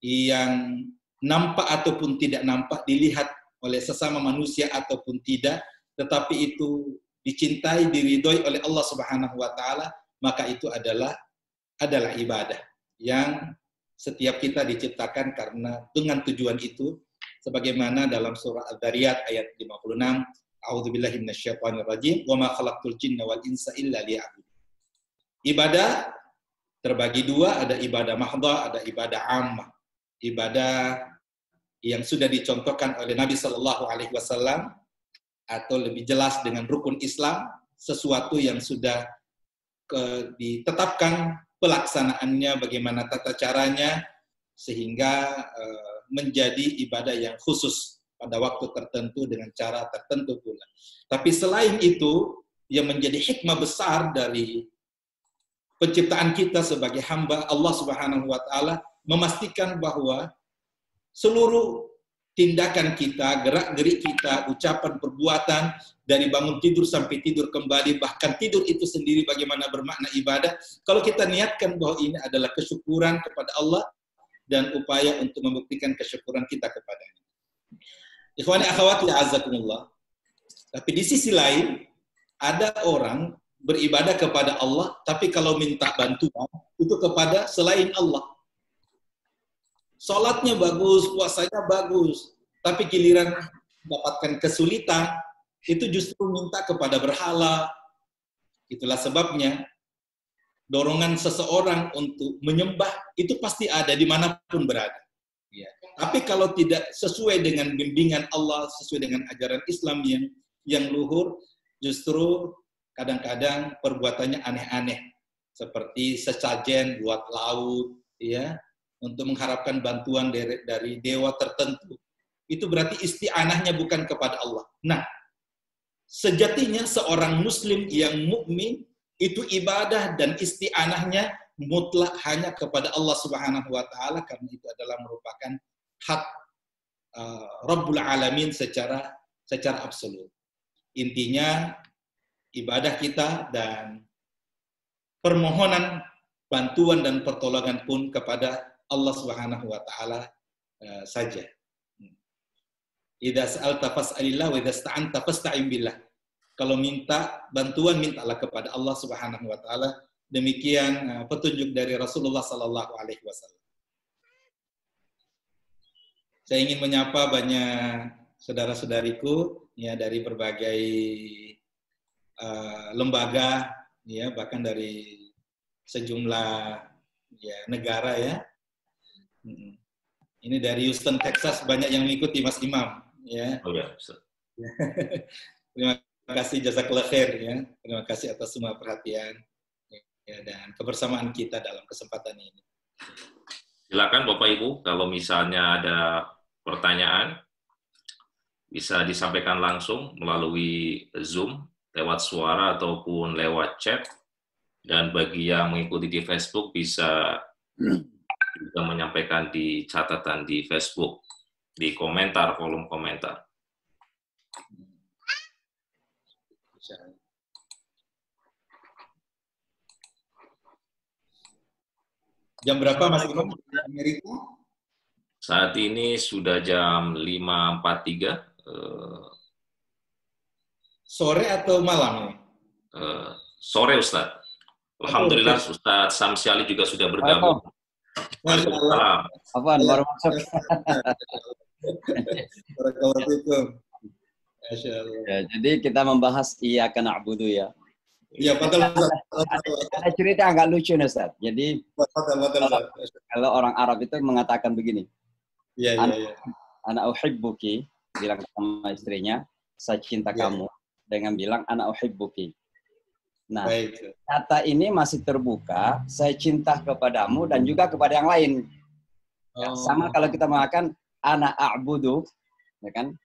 yang nampak ataupun tidak nampak, dilihat oleh sesama manusia ataupun tidak, tetapi itu dicintai, diridhoi oleh Allah Subhanahu wa Ta'ala, maka itu adalah ibadah yang setiap kita diciptakan karena dengan tujuan itu, sebagaimana dalam surah Adz-Dzariyat ayat 56, A'udzubillahi minasyaitonirrajim, wa ma khalaqtul jinna wal insa illa liya'budun. Ibadah terbagi dua, ada ibadah mahdhah, ada ibadah ammah. Ibadah yang sudah dicontohkan oleh Nabi Shallallahu Alaihi Wasallam, atau lebih jelas dengan rukun Islam, sesuatu yang sudah ditetapkan pelaksanaannya, bagaimana tata caranya, sehingga menjadi ibadah yang khusus pada waktu tertentu dengan cara tertentu pula. Tapi selain itu, yang menjadi hikmah besar dari penciptaan kita sebagai hamba Allah Subhanahu wa taala, memastikan bahwa seluruh tindakan kita, gerak-gerik kita, ucapan, perbuatan, dari bangun tidur sampai tidur kembali, bahkan tidur itu sendiri bagaimana bermakna ibadah, kalau kita niatkan bahwa ini adalah kesyukuran kepada Allah dan upaya untuk membuktikan kesyukuran kita kepadanya. Ikhwani akhwati azakumullah. Tapi di sisi lain, ada orang beribadah kepada Allah, tapi kalau minta bantuan, itu kepada selain Allah. Sholatnya bagus, puasanya bagus, tapi giliran mendapatkan kesulitan, itu justru minta kepada berhala. Itulah sebabnya dorongan seseorang untuk menyembah itu pasti ada dimanapun berada. Ya. Tapi kalau tidak sesuai dengan bimbingan Allah, sesuai dengan ajaran Islam yang luhur, justru kadang-kadang perbuatannya aneh-aneh, seperti sesajen buat laut, ya, untuk mengharapkan bantuan dari dewa tertentu. Itu berarti isti'anahnya bukan kepada Allah. Nah, sejatinya seorang muslim yang mukmin itu ibadah dan isti'anahnya mutlak hanya kepada Allah Subhanahu wa taala, karena itu adalah merupakan hak Rabbul Alamin secara absolut. Intinya ibadah kita dan permohonan bantuan dan pertolongan pun kepada Allah Subhanahu wa taala saja. Idza sa'alta fas'alillah wa idza sta'anta fasta'in billah. Kalau minta bantuan, mintalah kepada Allah Subhanahu wa taala. Demikian petunjuk dari Rasulullah sallallahu alaihi wasallam. Saya ingin menyapa banyak saudara-saudariku ya dari berbagai lembaga, ya bahkan dari sejumlah ya negara ya. Ini dari Houston, Texas, banyak yang mengikuti Mas Imam ya. Oh ya. Terima kasih, jazakallah khair ya. Terima kasih atas semua perhatian ya, dan kebersamaan kita dalam kesempatan ini. Silakan Bapak Ibu, kalau misalnya ada pertanyaan bisa disampaikan langsung melalui Zoom, lewat suara ataupun lewat chat. Dan bagi yang mengikuti di Facebook bisa juga menyampaikan di catatan di Facebook, di komentar, kolom komentar. Jam berapa Mas Imam di Amerika? Saat ini sudah jam 5.43. Sore atau malam? Sore Ustaz. Alhamdulillah Ustaz Samsi Ali juga sudah bergabung. Waalaikumsalam. Apaan, baru masuk. Ya, jadi kita membahas iyyaka na'budu ya. Iya, betul. Ada cerita agak lucu nih, Ustaz. Jadi kalau orang Arab itu mengatakan begini. Iya. Ana uhibbuki, bilang sama istrinya, saya cinta kamu, dengan bilang ana uhibbuki. Nah, kata ini masih terbuka, saya cinta kepadamu dan juga kepada yang lain. Ya, sama kalau kita mengatakan ana a'budu, ya kan?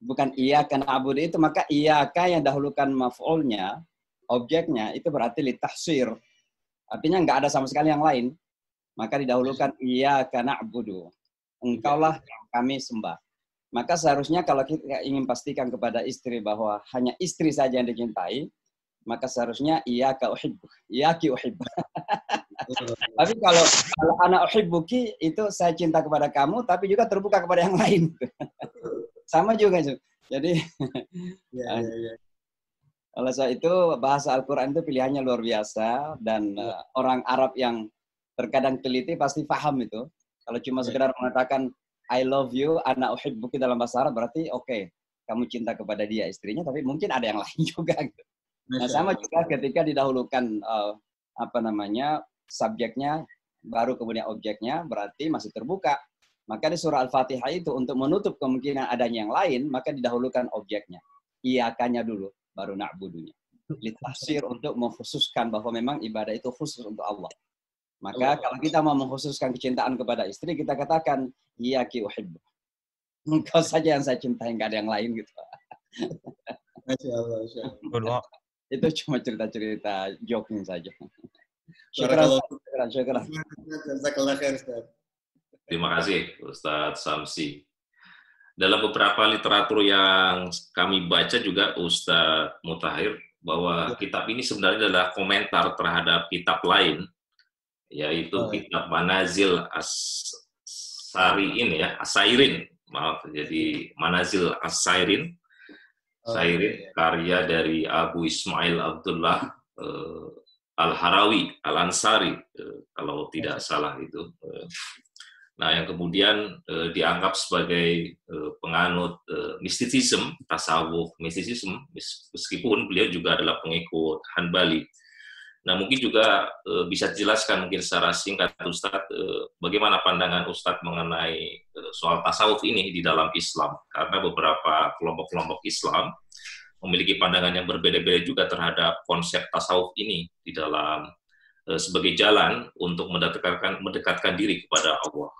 Bukan iyyaka na'budu itu, maka iyyaka yang dahulukan maf'ulnya, objeknya itu berarti litahsir. Artinya nggak ada sama sekali yang lain. Maka didahulukan iyyaka na'budu. Engkaulah yang kami sembah. Maka seharusnya kalau kita ingin pastikan kepada istri bahwa hanya istri saja yang dicintai, maka seharusnya iyyaka uhibbu, iyyaki uhibbu. Tapi kalau ana uhibbuki itu saya cinta kepada kamu, tapi juga terbuka kepada yang lain. Sama juga. Jadi, oleh sebab itu bahasa Al-Quran itu pilihannya luar biasa, dan orang Arab yang terkadang teliti pasti paham itu. Kalau cuma sekedar mengatakan I love you, ana uhibbuki dalam bahasa Arab berarti oke, kamu cinta kepada dia istrinya, tapi mungkin ada yang lain juga. Gitu. Nah, sama juga ketika didahulukan subjeknya baru kemudian objeknya, berarti masih terbuka. Maka di surah Al-Fatihah itu untuk menutup kemungkinan adanya yang lain, maka didahulukan objeknya. Iyakanya dulu, baru na'budunya. Litafsir untuk mengkhususkan bahwa memang ibadah itu khusus untuk Allah. Maka kalau kita mau mengkhususkan kecintaan kepada istri, kita katakan, iyyaki uhibbu. Engkau saja yang saya cintai, nggak ada yang lain gitu. Masya Allah. Itu cuma cerita-cerita joking saja. Syukran. Terima kasih Ustadz Samsi. Dalam beberapa literatur yang kami baca juga Ustadz Mutahir, bahwa kitab ini sebenarnya adalah komentar terhadap kitab lain, yaitu kitab Manazil As-Sairin, ya, As-Sairin, maaf, jadi Manazil As-Sairin, karya dari Abu Ismail Abdullah Al-Harawi, Al-Ansari, kalau tidak salah itu. Nah, yang kemudian dianggap sebagai penganut mistisisme, tasawuf mistisisme, meskipun beliau juga adalah pengikut Hanbali. Nah, mungkin juga bisa dijelaskan mungkin secara singkat, Ustadz, bagaimana pandangan Ustadz mengenai soal tasawuf ini di dalam Islam, karena beberapa kelompok-kelompok Islam memiliki pandangan yang berbeda-beda juga terhadap konsep tasawuf ini di dalam sebagai jalan untuk mendekatkan diri kepada Allah.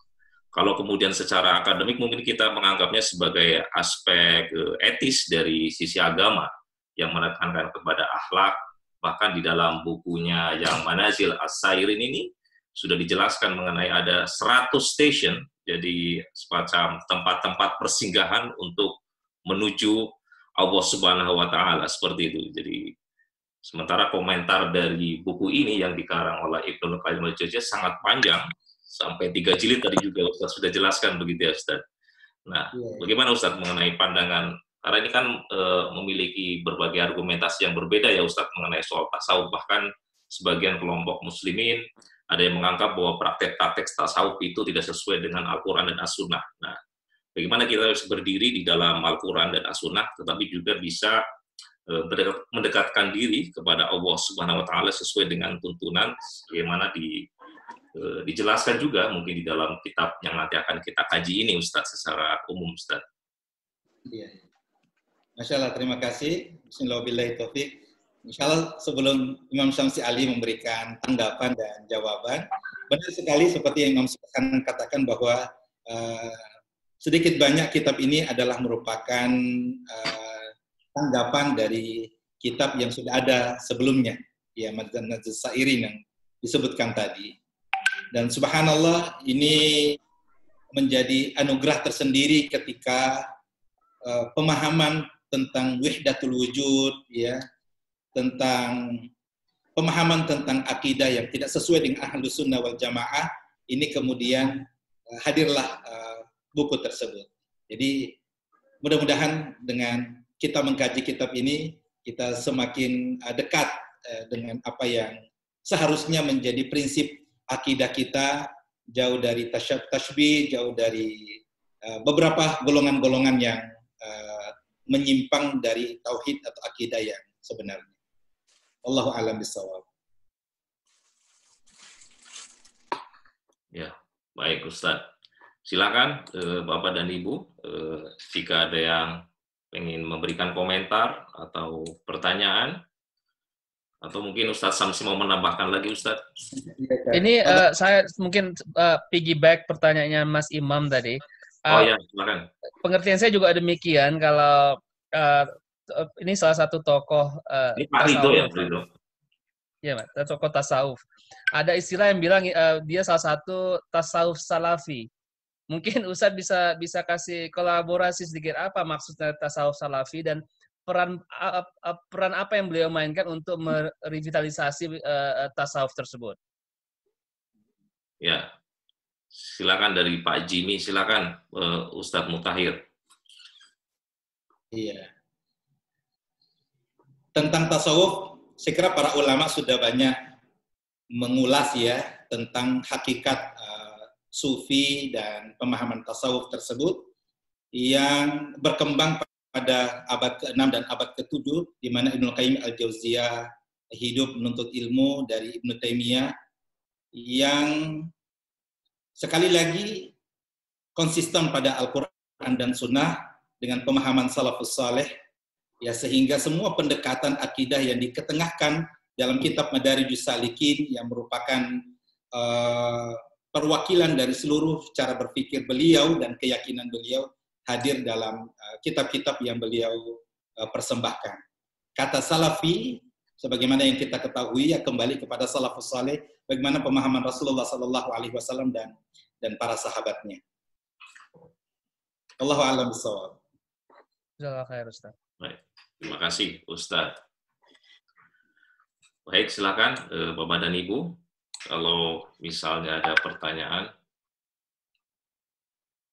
Kalau kemudian secara akademik mungkin kita menganggapnya sebagai aspek etis dari sisi agama yang menekankan kepada akhlak. Bahkan di dalam bukunya yang Manazil As-Sairin ini sudah dijelaskan mengenai ada 100 station, jadi semacam tempat-tempat persinggahan untuk menuju Allah Subhanahu wa Ta'ala, seperti itu. Jadi sementara komentar dari buku ini yang dikarang oleh Ibnu Qayyim al-Jauziyah sangat panjang, sampai 3 jilid tadi juga Ustaz sudah jelaskan begitu ya Ustaz. Nah, bagaimana Ustaz mengenai pandangan, karena ini kan memiliki berbagai argumentasi yang berbeda ya Ustaz mengenai soal tasawuf, bahkan sebagian kelompok muslimin ada yang menganggap bahwa praktek-praktek tasawuf itu tidak sesuai dengan Al-Quran dan As-Sunnah. Nah, bagaimana kita harus berdiri di dalam Al-Quran dan As-Sunnah, tetapi juga bisa mendekatkan diri kepada Allah Subhanahu wa Ta'ala sesuai dengan tuntunan bagaimana dijelaskan juga mungkin di dalam kitab yang nanti akan kita kaji ini Ustaz secara umum Ustaz. Iya. Masya Allah, terima kasih. Bismillahirrahmanirrahim. Insya Allah sebelum Imam Syamsi Ali memberikan tanggapan dan jawaban, benar sekali seperti yang Imam Syamsi katakan bahwa sedikit banyak kitab ini adalah merupakan tanggapan dari kitab yang sudah ada sebelumnya, ya, Manazil As-Sairin yang disebutkan tadi. Dan subhanallah, ini menjadi anugerah tersendiri ketika pemahaman tentang wahdatul wujud, ya, tentang pemahaman tentang akidah yang tidak sesuai dengan Ahlus Sunnah wal Jamaah, ini kemudian hadirlah buku tersebut. Jadi mudah-mudahan dengan kita mengkaji kitab ini, kita semakin dekat dengan apa yang seharusnya menjadi prinsip akidah kita, jauh dari tasybih, jauh dari beberapa golongan-golongan yang menyimpang dari tauhid atau akidah yang sebenarnya. Allahu a'lam bishawab. Ya, baik Ustaz. Silakan Bapak dan Ibu, jika ada yang ingin memberikan komentar atau pertanyaan, atau mungkin Ustaz Samsi mau menambahkan lagi Ustaz. Ini saya mungkin piggyback pertanyaannya Mas Imam tadi. Oh ya, silakan. Pengertian saya juga demikian, kalau ini salah satu tokoh ini Pak Ridho ya, Ridho. Ya, tokoh tasawuf. Ada istilah yang bilang dia salah satu tasawuf salafi. Mungkin Ustaz bisa kasih kolaborasi sedikit, apa maksudnya tasawuf salafi dan peran apa yang beliau mainkan untuk merevitalisasi tasawuf tersebut? Ya, silakan dari Pak Jimmy, silakan Ustadz Mutahir. Iya. Tentang tasawuf, saya kira para ulama sudah banyak mengulas ya tentang hakikat sufi dan pemahaman tasawuf tersebut yang berkembang pada abad ke-6 dan abad ke-7, di mana Ibnu Qayyim al-Jauziyah hidup menuntut ilmu dari Ibnu Taimiyah, yang sekali lagi konsisten pada Al-Quran dan Sunnah dengan pemahaman salafus saleh, ya, sehingga semua pendekatan akidah yang diketengahkan dalam kitab Madarijus Salikin yang merupakan perwakilan dari seluruh cara berpikir beliau dan keyakinan beliau hadir dalam kitab-kitab yang beliau persembahkan. Kata salafi, sebagaimana yang kita ketahui, ya kembali kepada salafus saleh, bagaimana pemahaman Rasulullah SAW dan para sahabatnya. Allahu a'lam bishawab. Jazakallahu khair, Ustaz. Baik, terima kasih Ustaz. Baik, silakan Bapak dan Ibu, kalau misalnya ada pertanyaan.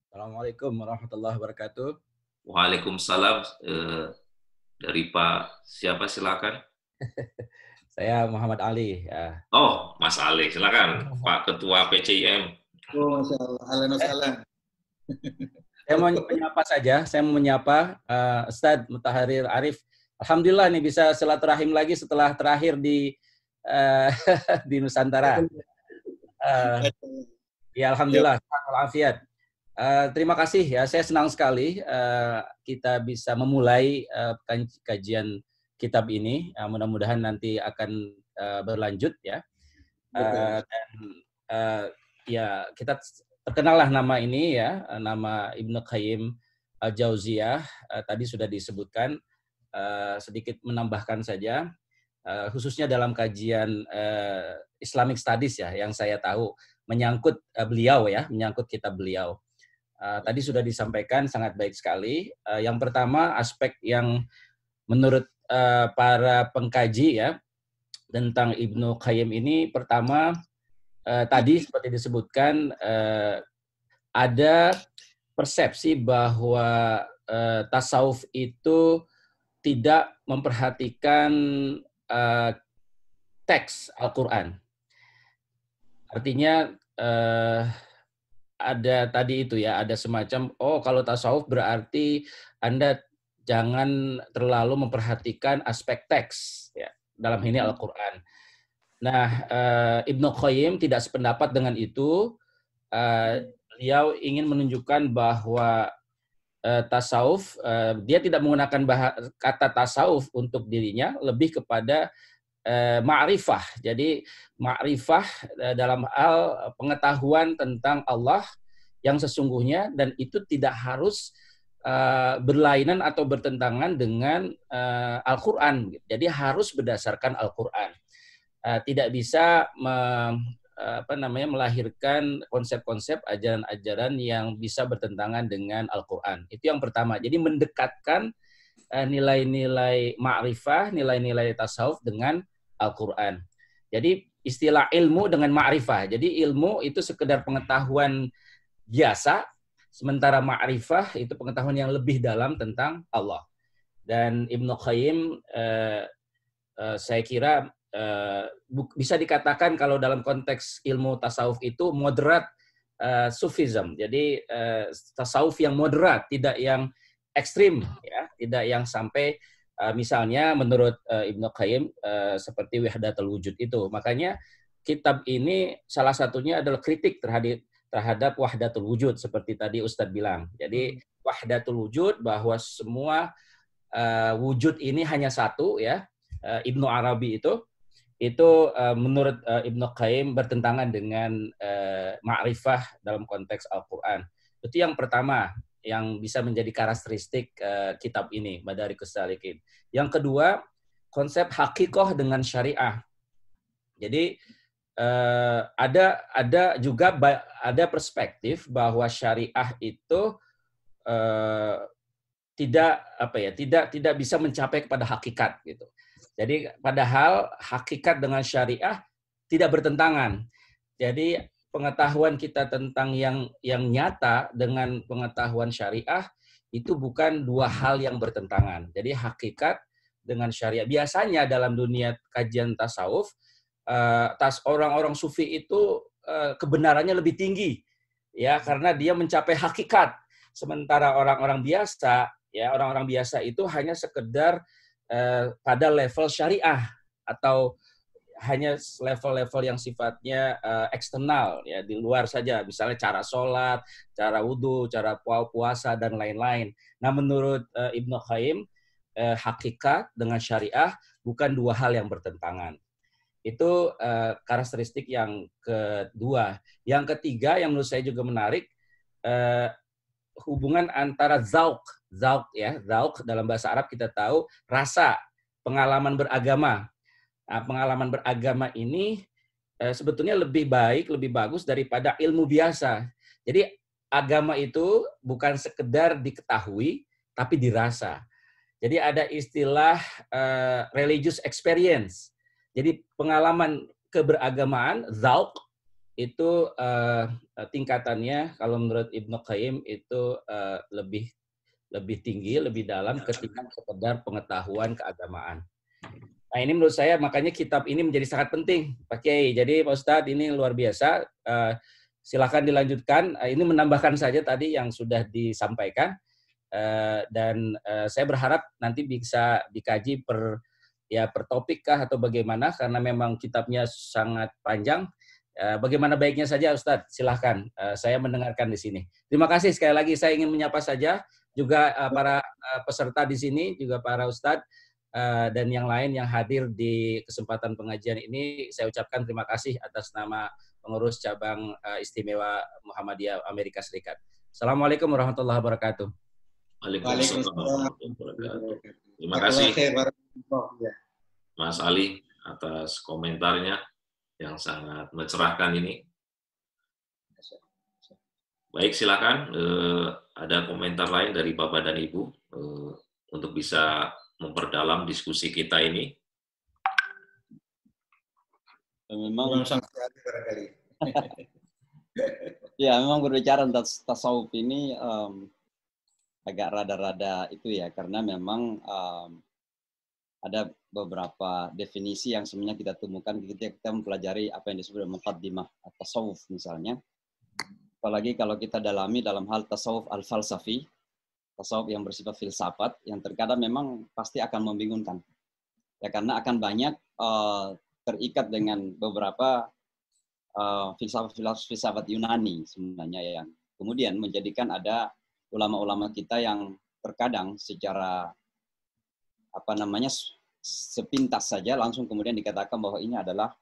Assalamualaikum warahmatullahi wabarakatuh. Waalaikumsalam. Dari Pak siapa, silakan. Saya Muhammad Ali. Ya. Oh, Mas Ali, silakan Pak Ketua PCIM. Oh, Masya Allah. Ahlan wa sahlan. Saya mau menyapa saja. Saya mau menyapa Ustadz Mutaharir Arif. Alhamdulillah nih bisa silaturahim lagi setelah terakhir di Nusantara. Ya alhamdulillah. Walafiat. Terima kasih ya, saya senang sekali kita bisa memulai kajian kitab ini. Mudah-mudahan nanti akan berlanjut ya. Dan ya kita terkenallah nama ini ya, nama Ibnu Qayyim Al-Jauziyah. Tadi sudah disebutkan, sedikit menambahkan saja, khususnya dalam kajian Islamic Studies ya, yang saya tahu menyangkut beliau ya, menyangkut kitab beliau. Tadi sudah disampaikan sangat baik sekali. Yang pertama, aspek yang menurut para pengkaji ya tentang Ibnu Qayyim ini, pertama tadi seperti disebutkan ada persepsi bahwa tasawuf itu tidak memperhatikan teks Al-Quran. Artinya ada tadi itu ya, ada semacam, oh kalau tasawuf berarti Anda jangan terlalu memperhatikan aspek teks ya, dalam ini Al-Quran. Nah, Ibnu Qayyim tidak sependapat dengan itu. Beliau ingin menunjukkan bahwa tasawuf, dia tidak menggunakan kata tasawuf untuk dirinya, lebih kepada ma'rifah. Jadi ma'rifah dalam hal pengetahuan tentang Allah yang sesungguhnya, dan itu tidak harus berlainan atau bertentangan dengan Al-Quran. Jadi harus berdasarkan Al-Quran. Tidak bisa melahirkan konsep-konsep ajaran-ajaran yang bisa bertentangan dengan Al-Quran. Itu yang pertama. Jadi mendekatkan nilai-nilai ma'rifah, nilai-nilai tasawuf dengan Al-Quran. Jadi istilah ilmu dengan ma'rifah. Jadi ilmu itu sekedar pengetahuan biasa, sementara ma'rifah itu pengetahuan yang lebih dalam tentang Allah. Dan Ibnu Qayyim saya kira bisa dikatakan kalau dalam konteks ilmu tasawuf itu moderat sufism. Jadi tasawuf yang moderat, tidak yang ekstrim, ya, tidak yang sampai misalnya menurut Ibnu Qayyim seperti Wahdatul Wujud itu. Makanya kitab ini salah satunya adalah kritik terhadap Wahdatul Wujud seperti tadi Ustadz bilang. Jadi Wahdatul Wujud, bahwa semua wujud ini hanya satu ya. Ibnu Arabi itu menurut Ibnu Qayyim bertentangan dengan ma'rifah dalam konteks Al-Quran. Itu yang pertama yang bisa menjadi karakteristik kitab ini, Madarikus Salikin. Yang kedua, konsep hakikoh dengan syariah. Jadi ada perspektif bahwa syariah itu tidak bisa mencapai kepada hakikat gitu. Jadi padahal hakikat dengan syariah tidak bertentangan. Jadi pengetahuan kita tentang yang nyata dengan pengetahuan syariah itu bukan dua hal yang bertentangan. Jadi hakikat dengan syariah. Biasanya dalam dunia kajian tasawuf, orang-orang sufi itu kebenarannya lebih tinggi, ya, karena dia mencapai hakikat. Sementara orang-orang biasa itu hanya sekedar pada level syariah atau hanya level-level yang sifatnya eksternal, ya, di luar saja, misalnya cara sholat, cara wudhu, cara puasa dan lain-lain. Nah, menurut Ibnu Qayyim, hakikat dengan syariah bukan dua hal yang bertentangan. Itu karakteristik yang kedua. Yang ketiga yang menurut saya juga menarik, hubungan antara zauq dalam bahasa Arab kita tahu rasa, pengalaman beragama. Nah, pengalaman beragama ini sebetulnya lebih baik, lebih bagus daripada ilmu biasa. Jadi agama itu bukan sekedar diketahui, tapi dirasa. Jadi ada istilah religious experience. Jadi pengalaman keberagamaan, zauq, itu tingkatannya kalau menurut Ibnu Qayyim itu lebih tinggi, lebih dalam ketimbang sekedar pengetahuan keagamaan. Nah ini menurut saya makanya kitab ini menjadi sangat penting, Pak Kiai. Jadi Pak Ustadz ini luar biasa. Silakan dilanjutkan. Ini menambahkan saja tadi yang sudah disampaikan. Dan saya berharap nanti bisa dikaji per topik kah atau bagaimana, karena memang kitabnya sangat panjang. Bagaimana baiknya saja Ustadz, silahkan. Saya mendengarkan di sini. Terima kasih sekali lagi. Saya ingin menyapa saja juga para peserta di sini, juga para Ustadz dan yang lain yang hadir di kesempatan pengajian ini. Saya ucapkan terima kasih atas nama pengurus cabang Istimewa Muhammadiyah Amerika Serikat. Assalamualaikum warahmatullahi wabarakatuh. Waalaikumsalam warahmatullahi wabarakatuh. Terima kasih Mas Ali atas komentarnya yang sangat mencerahkan ini. Baik, silakan. Ada komentar lain dari Bapak dan Ibu untuk bisa memperdalam diskusi kita ini. Memang ya, memang berbicara tentang tasawuf ini agak rada-rada itu ya, karena memang ada beberapa definisi yang sebenarnya kita temukan ketika kita mempelajari apa yang disebut muqaddimah tasawuf misalnya. Apalagi kalau kita dalami dalam hal tasawuf al-falsafi, tasawuf yang bersifat filsafat, yang terkadang memang pasti akan membingungkan. Ya, karena akan banyak terikat dengan beberapa filsafat Yunani sebenarnya, yang kemudian menjadikan ada ulama-ulama kita yang terkadang secara sepintas saja langsung kemudian dikatakan bahwa ini adalah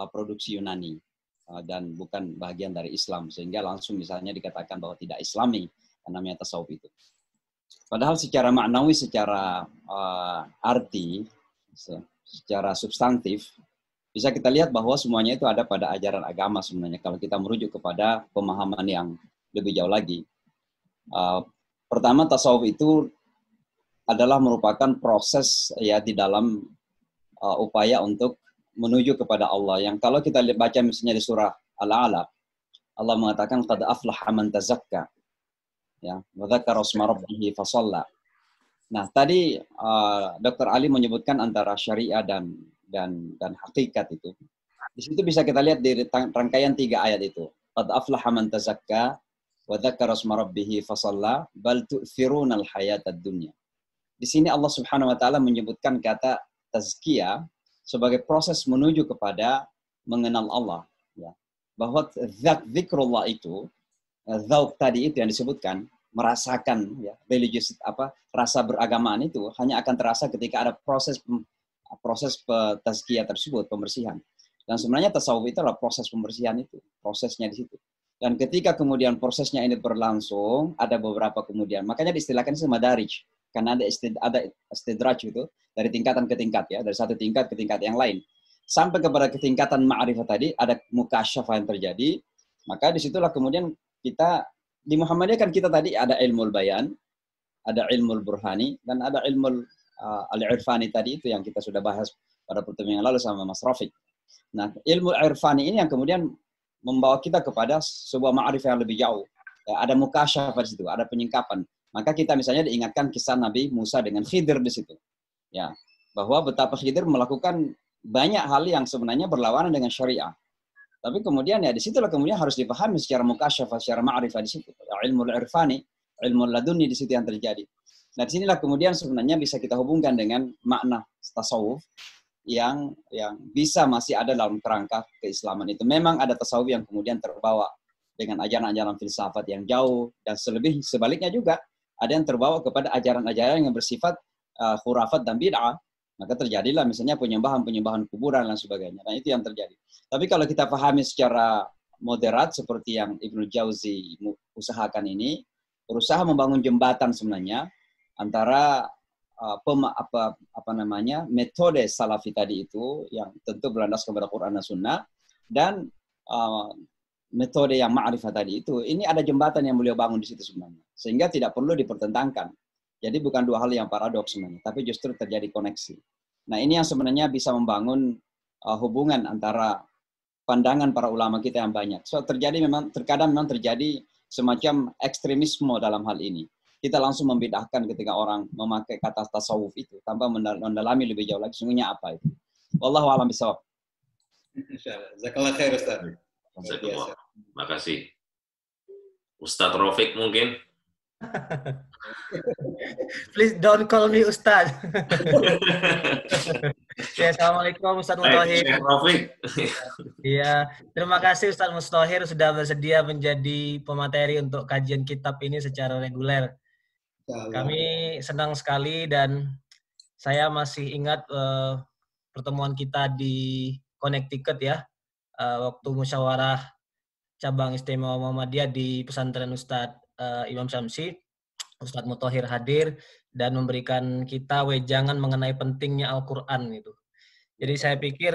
produksi Yunani dan bukan bagian dari Islam, sehingga langsung misalnya dikatakan bahwa tidak Islami yang namanya tasawuf itu. Padahal secara maknawi, secara arti, secara substantif, bisa kita lihat bahwa semuanya itu ada pada ajaran agama sebenarnya kalau kita merujuk kepada pemahaman yang lebih jauh lagi. Pertama, tasawuf itu adalah merupakan proses ya di dalam upaya untuk menuju kepada Allah, yang kalau kita baca misalnya di surah Al-Alaq, Allah mengatakan qad aflaha man tazakka, ya, wa dzakara isma rabbih fasalla. Nah, tadi Dr. Ali menyebutkan antara syariah dan hakikat itu. Di situ bisa kita lihat di rangkaian 3 ayat itu. Qad aflaha man tazakka wa dzakara isma rabbih fasalla bal tu'thirunal hayatad dunya. Di sini Allah Subhanahu wa taala menyebutkan kata tazkiyah sebagai proses menuju kepada mengenal Allah, ya. Bahwa zikrullah itu, dzauq tadi itu yang disebutkan, merasakan ya, religius rasa beragamaan itu hanya akan terasa ketika ada proses tazkiyah tersebut, pembersihan. Dan sebenarnya tasawuf itu adalah proses pembersihan itu, prosesnya di situ. Dan ketika kemudian prosesnya ini berlangsung, ada beberapa kemudian, makanya diistilahkan itu madarij, karena ada istidraj itu dari tingkatan ke tingkat ya, dari satu tingkat ke tingkat yang lain. Sampai kepada ketingkatan ma'rifah tadi, ada mukasyafah yang terjadi, maka disitulah kemudian kita, di Muhammadiyah kan kita tadi ada ilmul bayan, ada ilmul burhani, dan ada ilmul al-irfani tadi itu yang kita sudah bahas pada pertemuan yang lalu sama Mas Rafiq. Nah, ilmu irfani ini yang kemudian membawa kita kepada sebuah ma'rifah yang lebih jauh. Ya, ada mukasyafah di situ, ada penyingkapan. Maka kita misalnya diingatkan kisah Nabi Musa dengan Khidir di situ. Ya, bahwa betapa Khidir melakukan banyak hal yang sebenarnya berlawanan dengan syariah. Tapi kemudian ya di situlah kemudian harus dipahami secara mukasyafah, secara ma'rifah di situ. Ya, ilmu irfani, ilmu laduni di situ yang terjadi. Nah, disinilah kemudian sebenarnya bisa kita hubungkan dengan makna tasawuf yang bisa masih ada dalam kerangka keislaman itu. Memang ada tasawuf yang kemudian terbawa dengan ajaran-ajaran filsafat yang jauh, dan sebaliknya juga ada yang terbawa kepada ajaran-ajaran yang bersifat khurafat dan bid'ah, Maka terjadilah misalnya penyembahan kuburan dan sebagainya. Nah, itu yang terjadi. Tapi kalau kita pahami secara moderat seperti yang Ibnu Jauzi usahakan ini, berusaha membangun jembatan sebenarnya antara metode salafi tadi itu yang tentu berlandaskan kepada Quran dan Sunnah, dan metode yang ma'rifah tadi itu. Ini ada jembatan yang beliau bangun di situ sebenarnya, sehingga tidak perlu dipertentangkan. Jadi bukan dua hal yang paradoks sebenarnya, tapi justru terjadi koneksi. Nah, ini yang sebenarnya bisa membangun hubungan antara pandangan para ulama kita yang banyak. So terkadang memang terjadi semacam ekstremisme dalam hal ini. Kita langsung membedahkan ketika orang memakai kata tasawuf itu tanpa mendalami lebih jauh lagi sesungguhnya apa itu. Wallahu a'lam bishawab. Insyaallah. Jazakallah khair Ustaz. Terima kasih. Ustadz Rafiq mungkin. Please don't call me Ustaz. Ya, Assalamualaikum Ustaz Mutahhir. Iya, terima kasih Ustaz Mutahhir sudah bersedia menjadi pemateri untuk kajian kitab ini secara reguler. Kami senang sekali dan saya masih ingat pertemuan kita di Connecticut ya, waktu musyawarah cabang istimewa Muhammadiyah di pesantren Ustadz Imam Syamsi. Ustadz Mutahhir hadir dan memberikan kita wejangan mengenai pentingnya Al-Quran itu. Jadi saya pikir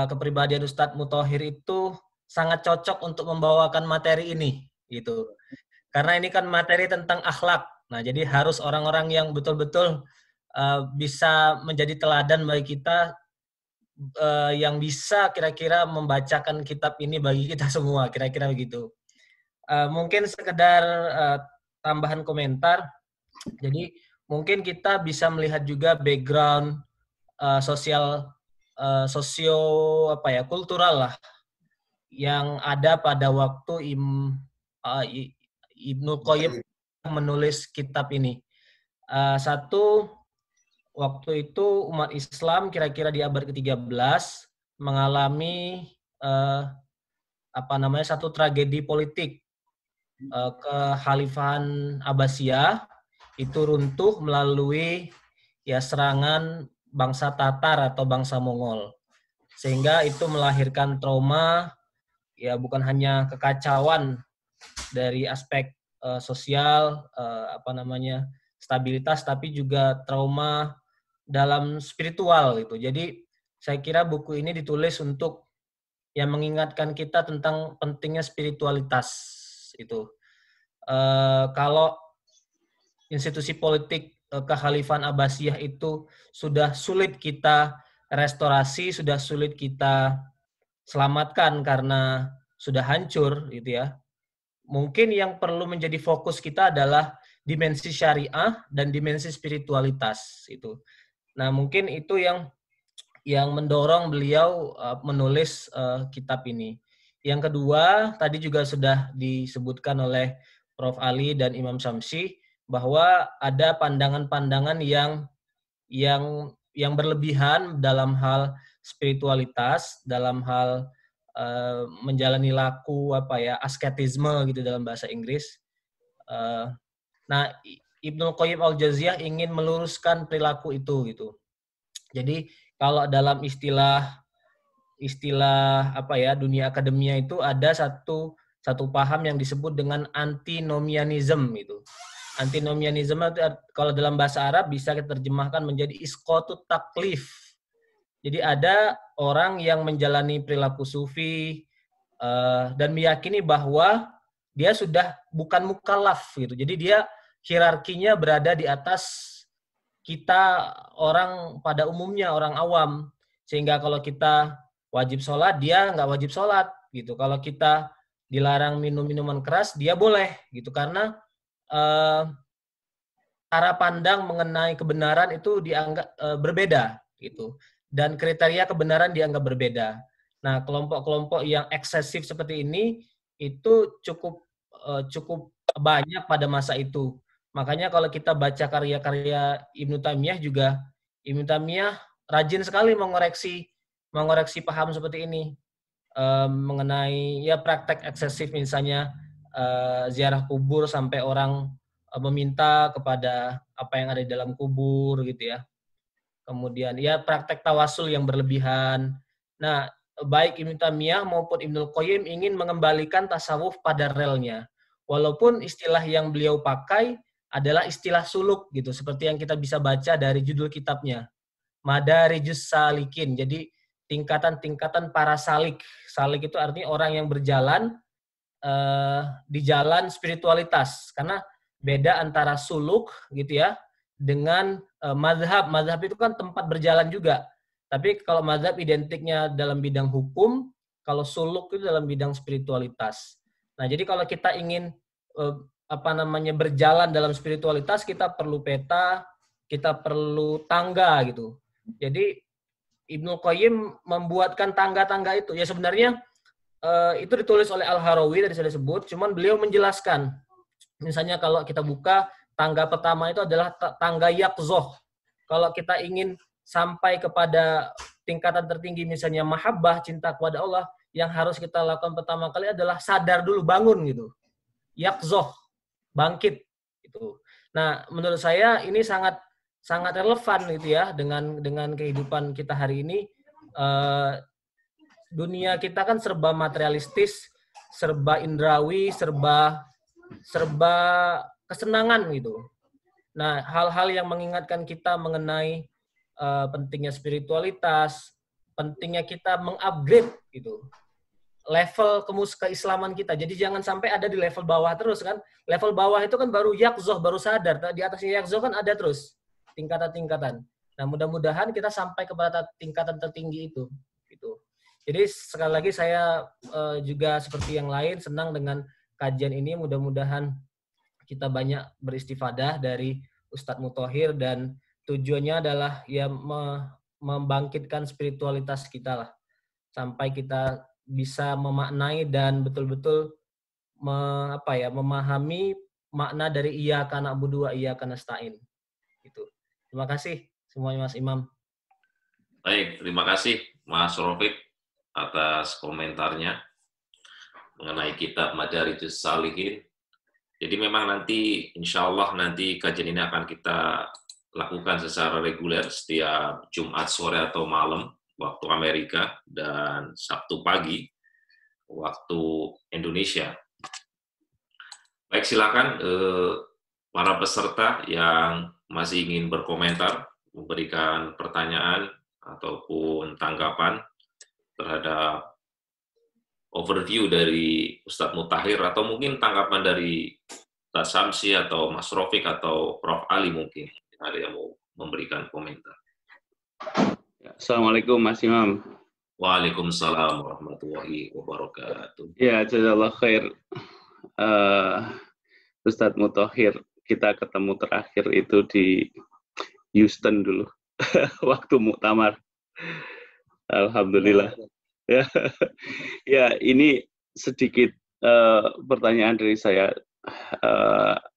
kepribadian Ustadz Mutahhir itu sangat cocok untuk membawakan materi ini gitu. Karena ini kan materi tentang akhlak. Nah, jadi harus orang-orang yang betul-betul bisa menjadi teladan bagi kita, yang bisa kira-kira membacakan kitab ini bagi kita semua, kira-kira begitu. Mungkin sekedar tambahan komentar. Jadi mungkin kita bisa melihat juga background kultural lah yang ada pada waktu Ibnu Qayyim menulis kitab ini. Satu, waktu itu umat Islam kira-kira di abad ke-13 mengalami satu tragedi politik. Kekhalifahan Abbasiyah itu runtuh melalui serangan bangsa Tatar atau bangsa Mongol, sehingga itu melahirkan trauma, bukan hanya kekacauan dari aspek sosial, stabilitas, tapi juga trauma dalam spiritual gitu. Jadi saya kira buku ini ditulis untuk mengingatkan kita tentang pentingnya spiritualitas itu. Kalau institusi politik kekhalifahan Abbasiyah itu sudah sulit kita restorasi, sudah sulit kita selamatkan karena sudah hancur gitu ya. Mungkin yang perlu menjadi fokus kita adalah dimensi syariah dan dimensi spiritualitas itu. Nah, mungkin itu yang mendorong beliau menulis kitab ini. Yang kedua, tadi juga sudah disebutkan oleh Prof. Ali dan Imam Syamsi bahwa ada pandangan-pandangan yang berlebihan dalam hal spiritualitas, dalam hal menjalani laku asketisme gitu dalam bahasa Inggris. Nah, Ibnu Qayyim al-Jauziyah ingin meluruskan perilaku itu gitu. Jadi kalau dalam istilah dunia akademia itu ada satu paham yang disebut dengan antinomianism itu. Antinomianism itu kalau dalam bahasa Arab bisa kita terjemahkan menjadi isqatu taklif. Jadi ada orang yang menjalani perilaku sufi dan meyakini bahwa dia sudah bukan mukallaf gitu. Jadi dia hierarkinya berada di atas kita orang pada umumnya, orang awam. Sehingga kalau kita wajib sholat, dia nggak wajib sholat gitu. Kalau kita dilarang minum minuman keras, dia boleh gitu. Karena cara pandang mengenai kebenaran itu dianggap berbeda gitu. Dan kriteria kebenaran dianggap berbeda. Nah, kelompok-kelompok yang eksesif seperti ini itu cukup banyak pada masa itu. Makanya kalau kita baca karya-karya Ibnu Taimiyah juga, Ibnu Taimiyah rajin sekali mengoreksi paham seperti ini mengenai praktek eksesif, misalnya ziarah kubur sampai orang meminta kepada apa yang ada di dalam kubur gitu ya. kemudian ya praktek tawasul yang berlebihan. Nah, baik Ibnu Taimiyah maupun Ibnul Qayyim ingin mengembalikan tasawuf pada relnya. Walaupun istilah yang beliau pakai adalah istilah suluk gitu, seperti yang kita bisa baca dari judul kitabnya, Madarijus Salikin. Jadi tingkatan-tingkatan para salik. Salik itu artinya orang yang berjalan di jalan spiritualitas. Karena beda antara suluk gitu ya dengan mazhab. Mazhab itu kan tempat berjalan juga. Tapi kalau mazhab identiknya dalam bidang hukum, kalau suluk itu dalam bidang spiritualitas. Nah, jadi kalau kita ingin berjalan dalam spiritualitas, kita perlu peta, kita perlu tangga gitu. Jadi Ibnu Qayyim membuatkan tangga-tangga itu. Ya sebenarnya itu ditulis oleh Al-Harawi tadi saya sebut, cuman beliau menjelaskan. Misalnya kalau kita buka, tangga pertama itu adalah tangga yaqzoh. Kalau kita ingin sampai kepada tingkatan tertinggi, misalnya mahabbah, cinta kepada Allah, yang harus kita lakukan pertama kali adalah sadar dulu, bangun gitu. Yaqzoh, bangkit gitu. Nah, menurut saya ini sangat relevan gitu ya dengan kehidupan kita hari ini. Dunia kita kan serba materialistis, serba indrawi, serba kesenangan gitu. Nah, hal-hal yang mengingatkan kita mengenai pentingnya spiritualitas, pentingnya kita mengupgrade gitu level keislaman kita. Jadi jangan sampai ada di level bawah terus kan. Level bawah itu kan baru yaqzoh, baru sadar. Di atasnya yaqzoh kan ada terus tingkatan-tingkatan. Nah, mudah-mudahan kita sampai kepada tingkatan tertinggi itu. Gitu. Jadi sekali lagi saya juga seperti yang lain senang dengan kajian ini. Mudah-mudahan kita banyak beristifadah dari Ustadz Muthohir, dan tujuannya adalah ya membangkitkan spiritualitas kita lah, sampai kita bisa memaknai dan betul-betul memahami makna dari iyyaka na'budu wa iyyaka nasta'in. Gitu. Terima kasih semuanya Mas Imam. Baik, terima kasih Mas Rafiq atas komentarnya mengenai kitab Madarijus Salikin. Jadi memang nanti insya Allah nanti kajian ini akan kita lakukan secara reguler setiap Jumat sore atau malam waktu Amerika, dan Sabtu pagi waktu Indonesia. Baik, silakan para peserta yang masih ingin berkomentar, memberikan pertanyaan ataupun tanggapan terhadap overview dari Ustadz Mutahhir, atau mungkin tanggapan dari Ustadz Samsi atau Mas Rafiq atau Prof. Ali, mungkin ada yang mau memberikan komentar. Assalamualaikum Mas Imam. Waalaikumsalam warahmatullahi wabarakatuh. Ya, jazakallah khair. Ustadz Muthohir, kita ketemu terakhir itu di Houston dulu, waktu muktamar. Alhamdulillah. Ya, ini sedikit pertanyaan dari saya.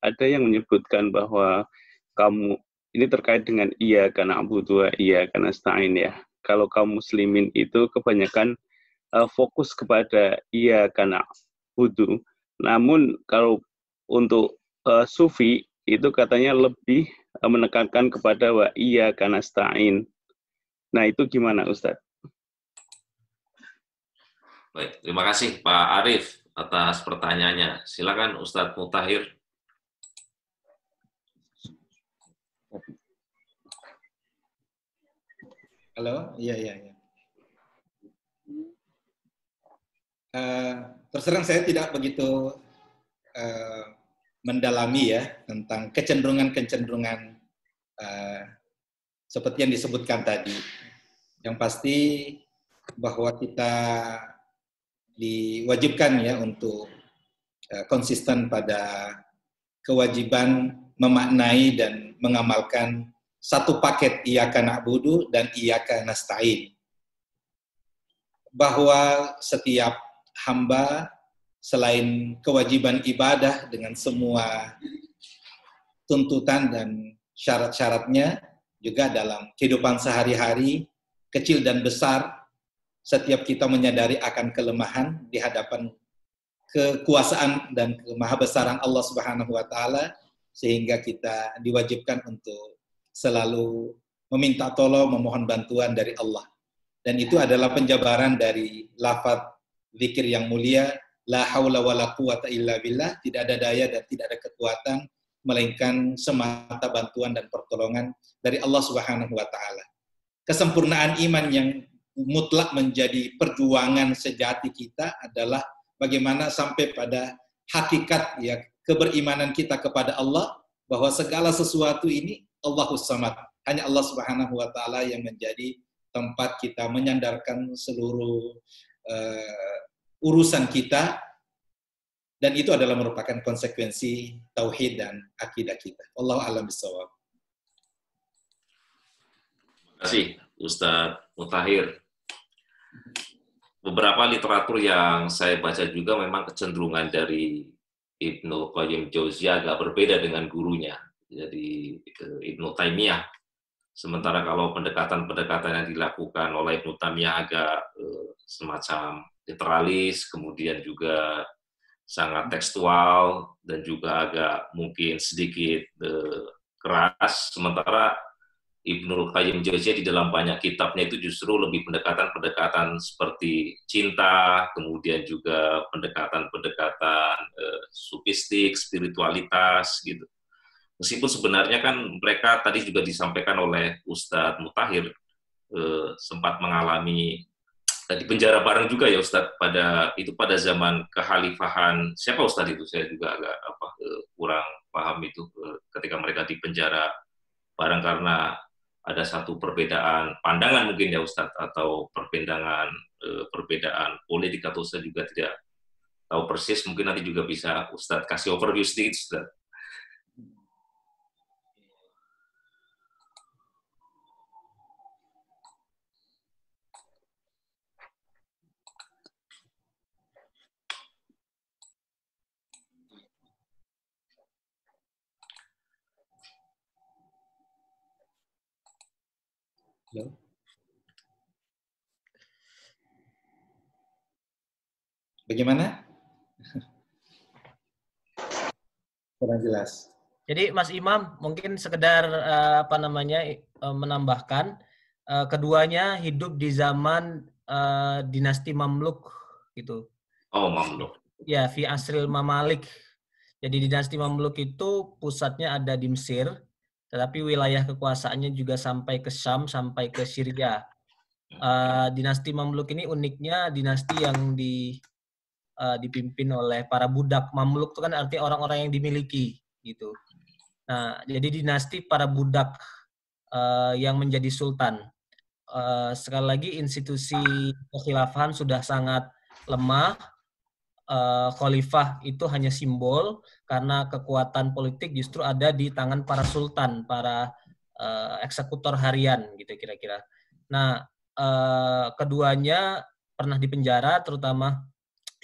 Ada yang menyebutkan bahwa kamu ini terkait dengan iyyaka na'budu wa iyyaka nasta'in ya. Kalau kaum muslimin itu kebanyakan fokus kepada iyyaka na'budu. Namun kalau untuk sufi itu katanya lebih menekankan kepada wa iyyaka nasta'in. Nah, itu gimana Ustaz? Baik, terima kasih Pak Arif atas pertanyaannya. Silakan Ustadz Mutahhir. Halo, iya. Terus terang saya tidak begitu mendalami ya tentang kecenderungan seperti yang disebutkan tadi. Yang pasti bahwa kita diwajibkan ya untuk konsisten pada kewajiban memaknai dan mengamalkan satu paket iyyaka na'budu dan iyyaka nasta'in. Bahwa setiap hamba selain kewajiban ibadah dengan semua tuntutan dan syarat-syaratnya, juga dalam kehidupan sehari-hari, kecil dan besar, setiap kita menyadari akan kelemahan di hadapan kekuasaan dan kemahabesaran Allah Subhanahu wa taala, sehingga kita diwajibkan untuk selalu meminta tolong, memohon bantuan dari Allah. Dan itu adalah penjabaran dari lafaz zikir yang mulia, la haula wala quwata illa billah, tidak ada daya dan tidak ada kekuatan melainkan semata bantuan dan pertolongan dari Allah Subhanahu wa taala. Kesempurnaan iman yang mutlak menjadi perjuangan sejati kita adalah bagaimana sampai pada hakikat ya keberimanan kita kepada Allah, bahwa segala sesuatu ini Allahus Samad, hanya Allah Subhanahu wa taala yang menjadi tempat kita menyandarkan seluruh urusan kita, dan itu adalah merupakan konsekuensi tauhid dan akidah kita. Wallahu a'lam bishawab. Terima kasih Ustadz Mutahir. Beberapa literatur yang saya baca juga memang kecenderungan dari Ibnu Qayyim Jauziyah agak berbeda dengan gurunya, jadi Ibnu Taimiyah. Sementara kalau pendekatan-pendekatan yang dilakukan oleh Ibnu Taimiyah agak semacam literalis, kemudian juga sangat tekstual, dan juga agak mungkin sedikit keras. Sementara Ibnu Qayyim Jauziyah di dalam banyak kitabnya itu justru lebih pendekatan-pendekatan seperti cinta, kemudian juga pendekatan-pendekatan sufistik, spiritualitas gitu. Meskipun sebenarnya kan mereka tadi juga disampaikan oleh Ustadz Mutahir sempat mengalami di penjara bareng juga ya Ustadz pada zaman kekhalifahan siapa Ustadz itu, saya juga agak kurang paham itu ketika mereka di penjara bareng karena ada satu perbedaan pandangan mungkin ya Ustadz, atau perbedaan politik, atau saya juga tidak tahu persis, mungkin nanti juga bisa Ustadz kasih overview sedikit Ustadz. Halo? Bagaimana? Kurang jelas. Jadi Mas Imam mungkin sekedar menambahkan keduanya hidup di zaman dinasti Mamluk gitu. Oh, Mamluk. Ya, fi asril Mamalik. Jadi dinasti Mamluk itu pusatnya ada di Mesir, tetapi wilayah kekuasaannya juga sampai ke Syam, sampai ke Syria. Dinasti Mamluk ini uniknya dinasti yang dipimpin oleh para budak. Mamluk itu kan artinya orang-orang yang dimiliki gitu. Nah, jadi dinasti para budak yang menjadi sultan. Sekali lagi institusi kekhilafahan sudah sangat lemah. Khalifah itu hanya simbol, karena kekuatan politik justru ada di tangan para sultan, para eksekutor harian gitu kira-kira. Nah, keduanya pernah dipenjara, terutama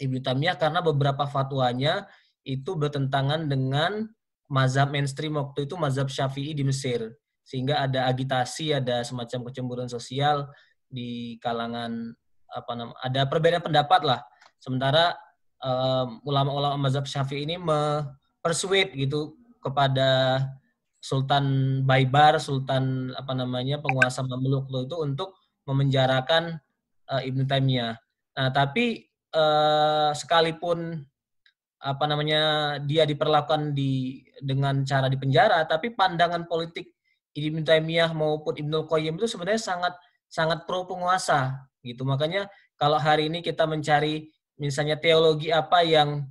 Ibnu Taimiyah karena beberapa fatwanya itu bertentangan dengan mazhab mainstream waktu itu, mazhab Syafi'i di Mesir, sehingga ada agitasi, ada semacam kecemburuan sosial di kalangan ada perbedaan pendapat lah. Sementara ulama-ulama mazhab Syafi'i ini persuade gitu kepada Sultan Baibar, Sultan penguasa Mamluk itu untuk memenjarakan Ibnu Taimiyah. Nah, tapi sekalipun dia diperlakukan dengan cara dipenjara, tapi pandangan politik Ibnu Taimiyah maupun Ibnu Qayyim itu sebenarnya sangat pro penguasa gitu. Makanya kalau hari ini kita mencari misalnya teologi apa yang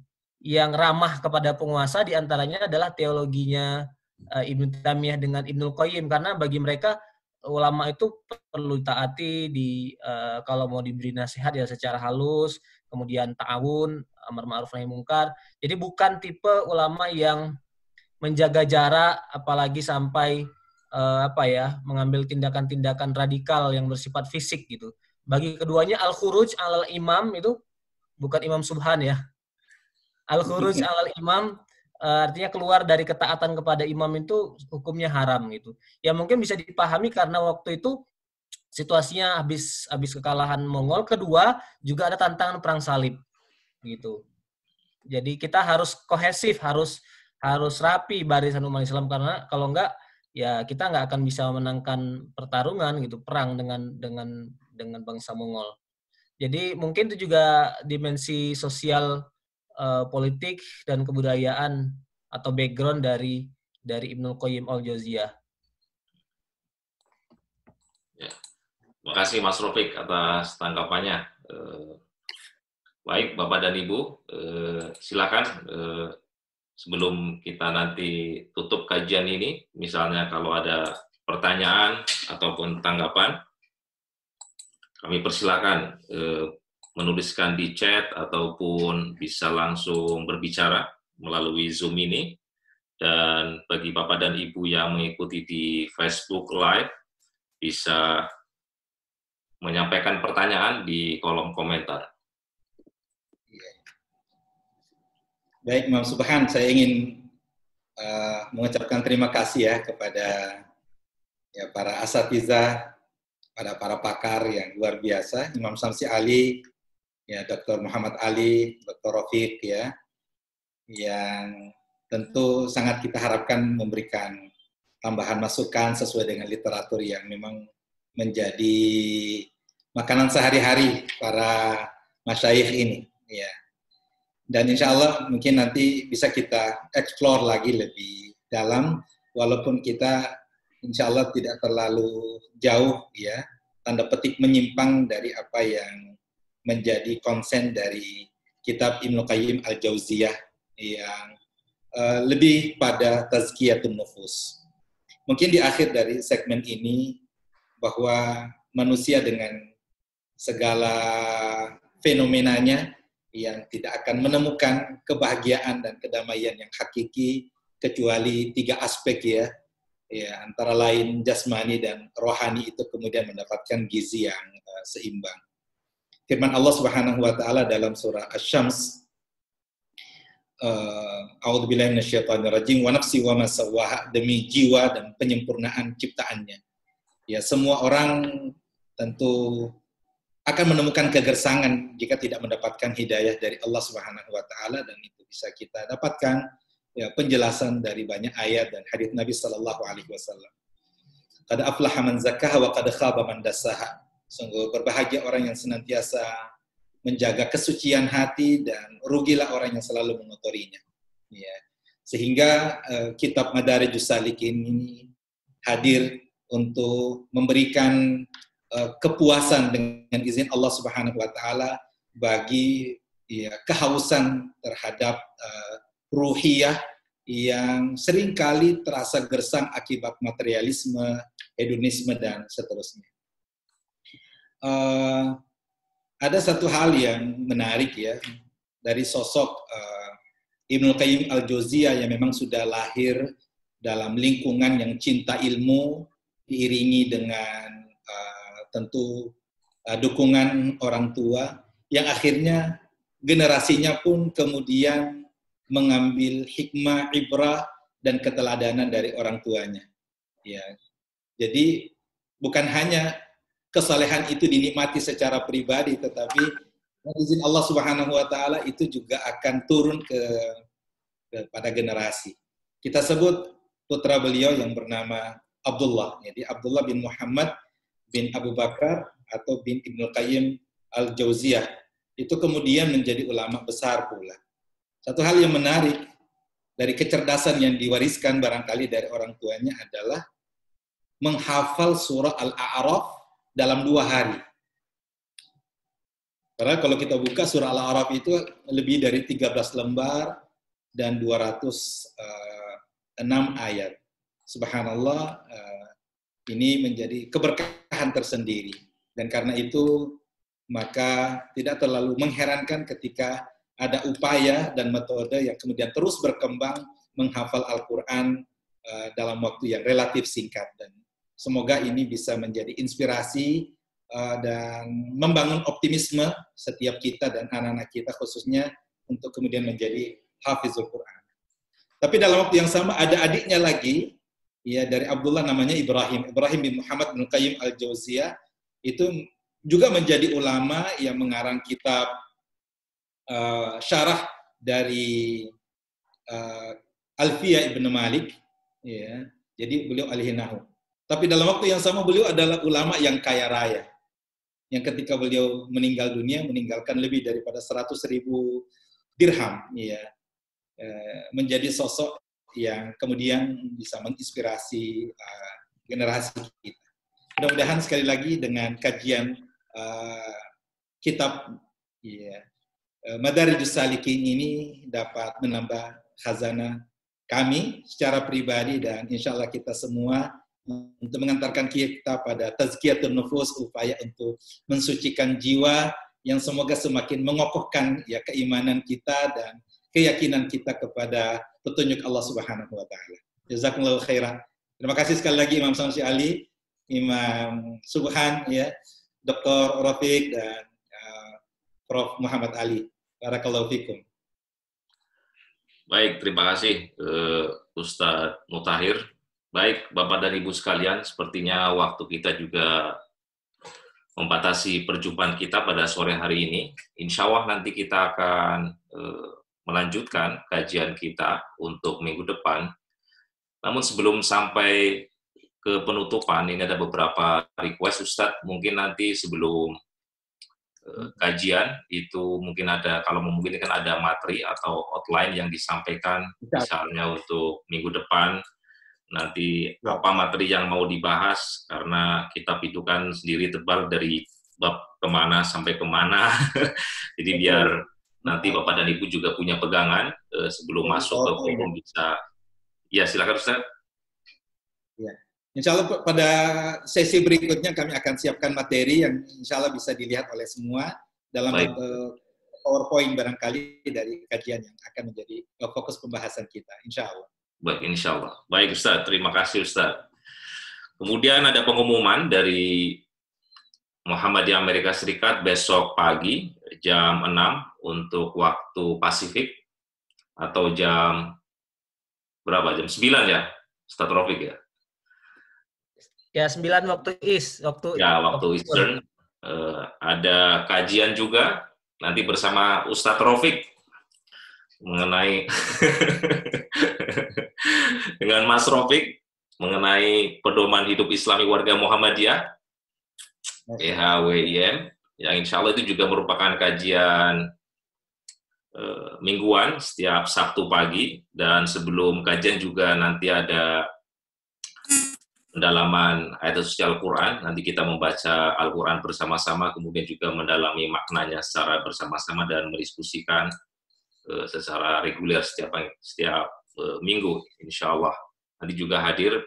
ramah kepada penguasa, diantaranya adalah teologinya Ibnu Taimiyah dengan Ibnu Qayyim, karena bagi mereka ulama itu perlu taati kalau mau diberi nasihat ya secara halus, kemudian ta'awun, amar ma'ruf nahi munkar. Jadi bukan tipe ulama yang menjaga jarak, apalagi sampai mengambil tindakan-tindakan radikal yang bersifat fisik gitu. Bagi keduanya al-khuruj alal imam itu bukan Imam Subhan ya. Al-khuruj alal imam artinya keluar dari ketaatan kepada imam itu hukumnya haram gitu. Ya mungkin bisa dipahami karena waktu itu situasinya habis kekalahan Mongol. Kedua, juga ada tantangan perang salib gitu. Jadi kita harus kohesif, harus rapi barisan umat Islam, karena kalau enggak ya kita nggak akan bisa memenangkan pertarungan gitu, perang dengan bangsa Mongol. Jadi mungkin itu juga dimensi sosial, politik dan kebudayaan atau background dari Ibnul Qayyim al-Jauziyah. Ya. Terima kasih Mas Rofik atas tanggapannya. Baik Bapak dan Ibu, silakan sebelum kita nanti tutup kajian ini, misalnya kalau ada pertanyaan ataupun tanggapan, kami persilakan menuliskan di chat ataupun bisa langsung berbicara melalui Zoom ini. Dan bagi Bapak dan Ibu yang mengikuti di Facebook Live, bisa menyampaikan pertanyaan di kolom komentar. Baik, Imam Subhan, saya ingin mengucapkan terima kasih ya kepada ya para asatizah, para pakar yang luar biasa, Imam Samsi Ali, ya Dr. Muhammad Ali, Dr. Rafiq ya, yang tentu sangat kita harapkan memberikan tambahan masukan sesuai dengan literatur yang memang menjadi makanan sehari-hari para masyayikh ini ya. Dan insya Allah mungkin nanti bisa kita explore lagi lebih dalam, walaupun kita insya Allah tidak terlalu jauh ya, tanda petik menyimpang dari apa yang menjadi konsen dari kitab Ibnu Qayyim al-Jauziyah yang lebih pada tazkiyatun nufus. Mungkin di akhir dari segmen ini, bahwa manusia dengan segala fenomenanya yang tidak akan menemukan kebahagiaan dan kedamaian yang hakiki kecuali 3 aspek ya, antara lain jasmani dan rohani itu kemudian mendapatkan gizi yang seimbang. Firman Allah Subhanahu wa taala dalam surah Asy-Syams, a'udzubillahi minasyaitonirrajim, wa nafsi wa ma sawwaha, demi jiwa dan penyempurnaan ciptaannya. Ya, semua orang tentu akan menemukan kegersangan jika tidak mendapatkan hidayah dari Allah Subhanahu wa taala, dan itu bisa kita dapatkan ya penjelasan dari banyak ayat dan hadits Nabi sallallahu alaihi wasallam. Qad aflaha man zakkaha wa qad khaba man dassaha. Sungguh berbahagia orang yang senantiasa menjaga kesucian hati dan rugilah orang yang selalu mengotorinya. Ya. Sehingga kitab Madarijus Salikin ini hadir untuk memberikan kepuasan dengan izin Allah Subhanahu wa taala bagi ya, kehausan terhadap ruhiyah yang seringkali terasa gersang akibat materialisme, hedonisme dan seterusnya. Ada satu hal yang menarik ya dari sosok Ibnul Qayyim al-Jauziyah yang memang sudah lahir dalam lingkungan yang cinta ilmu, diiringi dengan tentu dukungan orang tua, yang akhirnya generasinya pun kemudian mengambil hikmah, ibrah, dan keteladanan dari orang tuanya. Ya, jadi bukan hanya kesalehan itu dinikmati secara pribadi, tetapi izin Allah Subhanahu wa taala itu juga akan turun kepada generasi. Kita sebut putra beliau yang bernama Abdullah, jadi Abdullah bin Muhammad bin Abu Bakar atau bin Ibnul Qayyim al-Jauziyah, itu kemudian menjadi ulama besar pula. Satu hal yang menarik dari kecerdasan yang diwariskan barangkali dari orang tuanya adalah menghafal surah Al-A'raf dalam 2 hari. Karena kalau kita buka surah Al-A'raf itu lebih dari 13 lembar dan 206 ayat. Subhanallah, ini menjadi keberkahan tersendiri. Dan karena itu, maka tidak terlalu mengherankan ketika ada upaya dan metode yang kemudian terus berkembang menghafal Al-Quran dalam waktu yang relatif singkat. Dan semoga ini bisa menjadi inspirasi dan membangun optimisme setiap kita dan anak-anak kita khususnya untuk kemudian menjadi hafizul Quran. Tapi dalam waktu yang sama ada adiknya lagi, ya dari Abdullah namanya Ibrahim bin Muhammad bin Qayyim al-Jauziyah, itu juga menjadi ulama yang mengarang kitab syarah dari Alfiyah Ibn Malik, ya, Jadi beliau ahli nahwu. Tapi dalam waktu yang sama beliau adalah ulama yang kaya raya. Yang ketika beliau meninggal dunia meninggalkan lebih daripada 100.000 dirham, ya, menjadi sosok yang kemudian bisa menginspirasi generasi kita. Mudah-mudahan sekali lagi dengan kajian kitab ya, Madarijus Salikin ini dapat menambah khazanah kami secara pribadi dan insya Allah kita semua untuk mengantarkan kita pada tazkiyatun nufus, upaya untuk mensucikan jiwa yang semoga semakin mengokohkan ya keimanan kita dan keyakinan kita kepada petunjuk Allah Subhanahu wa taala. Jazakumullahu khairan. Terima kasih sekali lagi Imam Samsi Ali, Imam Subhan ya, Dr. Rafiq dan Prof. Muhammad Ali. Barakallahu fikum. Baik, terima kasih Ustadz Mutahir. Baik, Bapak dan Ibu sekalian, sepertinya waktu kita juga membatasi perjumpaan kita pada sore hari ini. Insya Allah nanti kita akan melanjutkan kajian kita untuk minggu depan. Namun sebelum sampai ke penutupan, ini ada beberapa request Ustadz, mungkin nanti sebelum kajian itu mungkin ada, kalau memungkinkan ada materi atau outline yang disampaikan, misalnya untuk minggu depan, nanti apa materi yang mau dibahas, karena kitab itu kan sendiri tebal dari bab kemana sampai kemana, jadi biar nanti Bapak dan Ibu juga punya pegangan sebelum masuk ke forum bisa. Ya, silakan Ustaz. Ya. Insya Allah pada sesi berikutnya kami akan siapkan materi yang insya Allah bisa dilihat oleh semua dalam PowerPoint barangkali dari kajian yang akan menjadi fokus pembahasan kita, insya Allah. Baik, insya Allah. Baik Ustaz, terima kasih Ustaz. Kemudian ada pengumuman dari Muhammadiyah Amerika Serikat besok pagi jam 6 untuk waktu Pasifik, atau jam berapa? Jam 9 ya, Ustaz Rafiq ya? Ya, 9 waktu waktu Eastern. Ada kajian juga nanti bersama Ustadz Rafiq mengenai dengan Mas Rafiq mengenai pedoman hidup Islami warga Muhammadiyah PHWIM, yang insya Allah itu juga merupakan kajian mingguan setiap Sabtu pagi, dan sebelum kajian juga nanti ada pendalaman ayat suci Al-Quran. Nanti kita membaca Al-Quran bersama-sama, kemudian juga mendalami maknanya secara bersama-sama dan mendiskusikan secara reguler setiap minggu, insya Allah. Nanti juga hadir,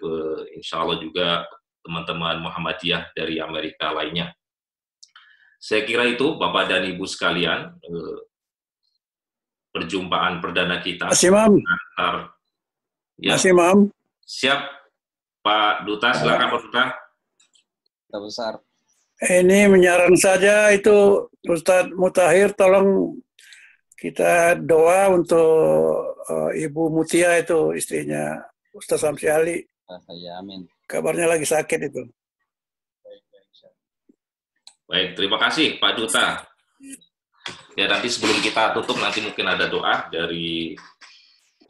insya Allah juga teman-teman Muhammadiyah dari Amerika lainnya. Saya kira itu, Bapak dan Ibu sekalian, perjumpaan perdana kita. Masih, Mam. Ya. Masih, Mam. Siap. Pak Duta, silakan Pak Duta. Duta Besar. Ini menyaran saja itu Ustadz Mutahir, tolong kita doa untuk Ibu Mutia itu, istrinya Ustadz Samsi Ali. Ya, amin. Kabarnya lagi sakit itu. Baik, terima kasih Pak Duta. Ya, nanti sebelum kita tutup, nanti mungkin ada doa dari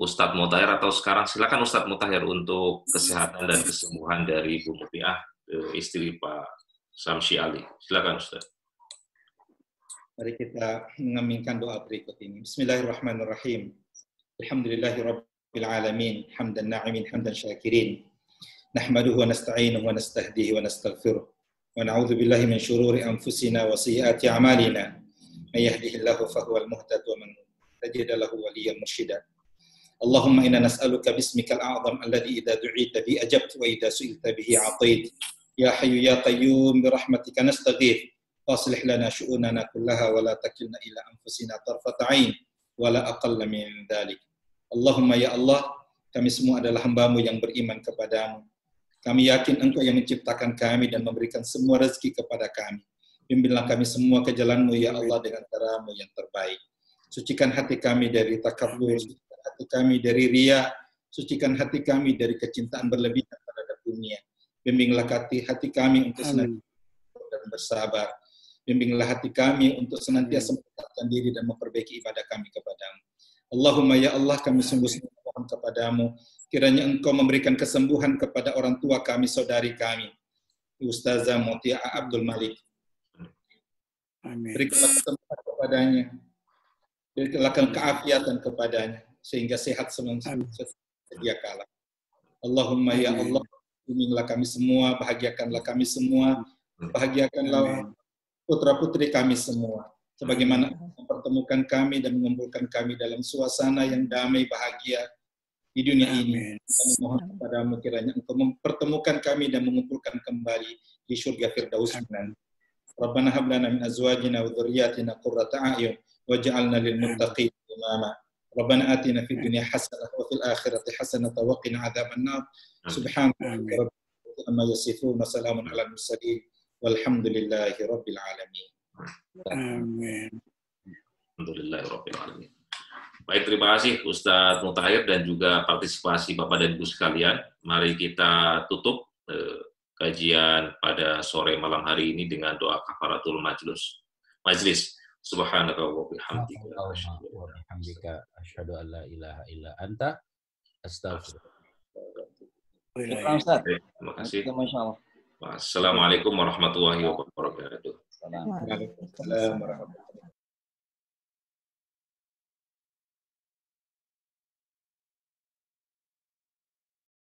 Ustadz Mutahir, atau sekarang silakan Ustadz Mutahir untuk kesehatan dan kesembuhan dari Ibu Mutiah, istri Pak Samsi Ali. Silakan Ustadz. Mari kita mengaminkan doa berikut ini. Bismillahirrahmanirrahim. Alhamdulillahirabbil alamin, hamdan na'imin, hamdan syakirin. Nahmaduhu wa nasta'inuhu wa nastahdihi wa nastaghfiruh. Wa na'udzu billahi min syururi anfusina wa sayyiati a'malina. May yahdihillahu fahuwal muhtad wa man tajida lahu waliyyan mursyida. Allahumma inna nas'aluka bismikal a'zam alladhi idza du'ita bi ajabta wa idza su'ilta bihi 'atayt. Ya hayyu ya qayyum bi rahmatika nastaghith. Waslih lana syu'unana kullaha wa la takilna ila anfusina tarfata 'ain wa la aqalla min dhalik. Allahumma ya Allah, kami semua adalah hamba-Mu yang beriman kepadamu. Kami yakin Engkau yang menciptakan kami dan memberikan semua rezeki kepada kami. Bimbinglah kami semua ke jalan-Mu ya Allah dengan cara-Mu yang terbaik. Sucikan hati kami dari takabur, hati kami dari riya, sucikan hati kami dari kecintaan berlebihan terhadap dunia. Bimbinglah hati kami untuk senantiasa dan bersabar. Bimbinglah hati kami untuk senantiasa mendekatkan diri dan memperbaiki ibadah kami kepadamu. Allahumma ya Allah, kami sungguh memohon kepadamu, kiranya Engkau memberikan kesembuhan kepada orang tua kami, saudari kami, Ustazah Mutia Abdul Malik. Amin. Berikanlah kesembuhan kepadanya, berikanlah keafiatan kepadanya, sehingga sehat sedia kala. Allahumma ya Allah, bimbinglah kami semua, bahagiakanlah kami semua, bahagiakanlah putra-putri kami semua, sebagaimana mempertemukan kami dan mengumpulkan kami dalam suasana yang damai, bahagia di dunia ini. Kami mohon kepadamu kiranya Engkau mempertemukan kami dan mengumpulkan kembali di surga Firdaus. Rabbana hab lana min azwajina wa dzurriyyatina qurrata a'yun waj'alna lil muttaqina imama. Rabbana atina fid dunya hasanah wa fil akhirati hasanah wa qina adzabannar. Subhanaka rabbika amma yasifun wa salamun alal mursalin walhamdulillahi rabbil alamin. Amin. Alhamdulillahi rabbil alamin. Baik, terima kasih Ustadz Mutahir dan juga partisipasi Bapak dan Ibu sekalian. Mari kita tutup kajian pada sore malam hari ini dengan doa kafaratul majlis. Subhanaka wa bihamdika asyhadu an la ilaha illa anta astaghfiruka. Terima kasih. Wassalamualaikum warahmatullahi wabarakatuh. Waalaikumsalam warahmatullahi wabarakatuh.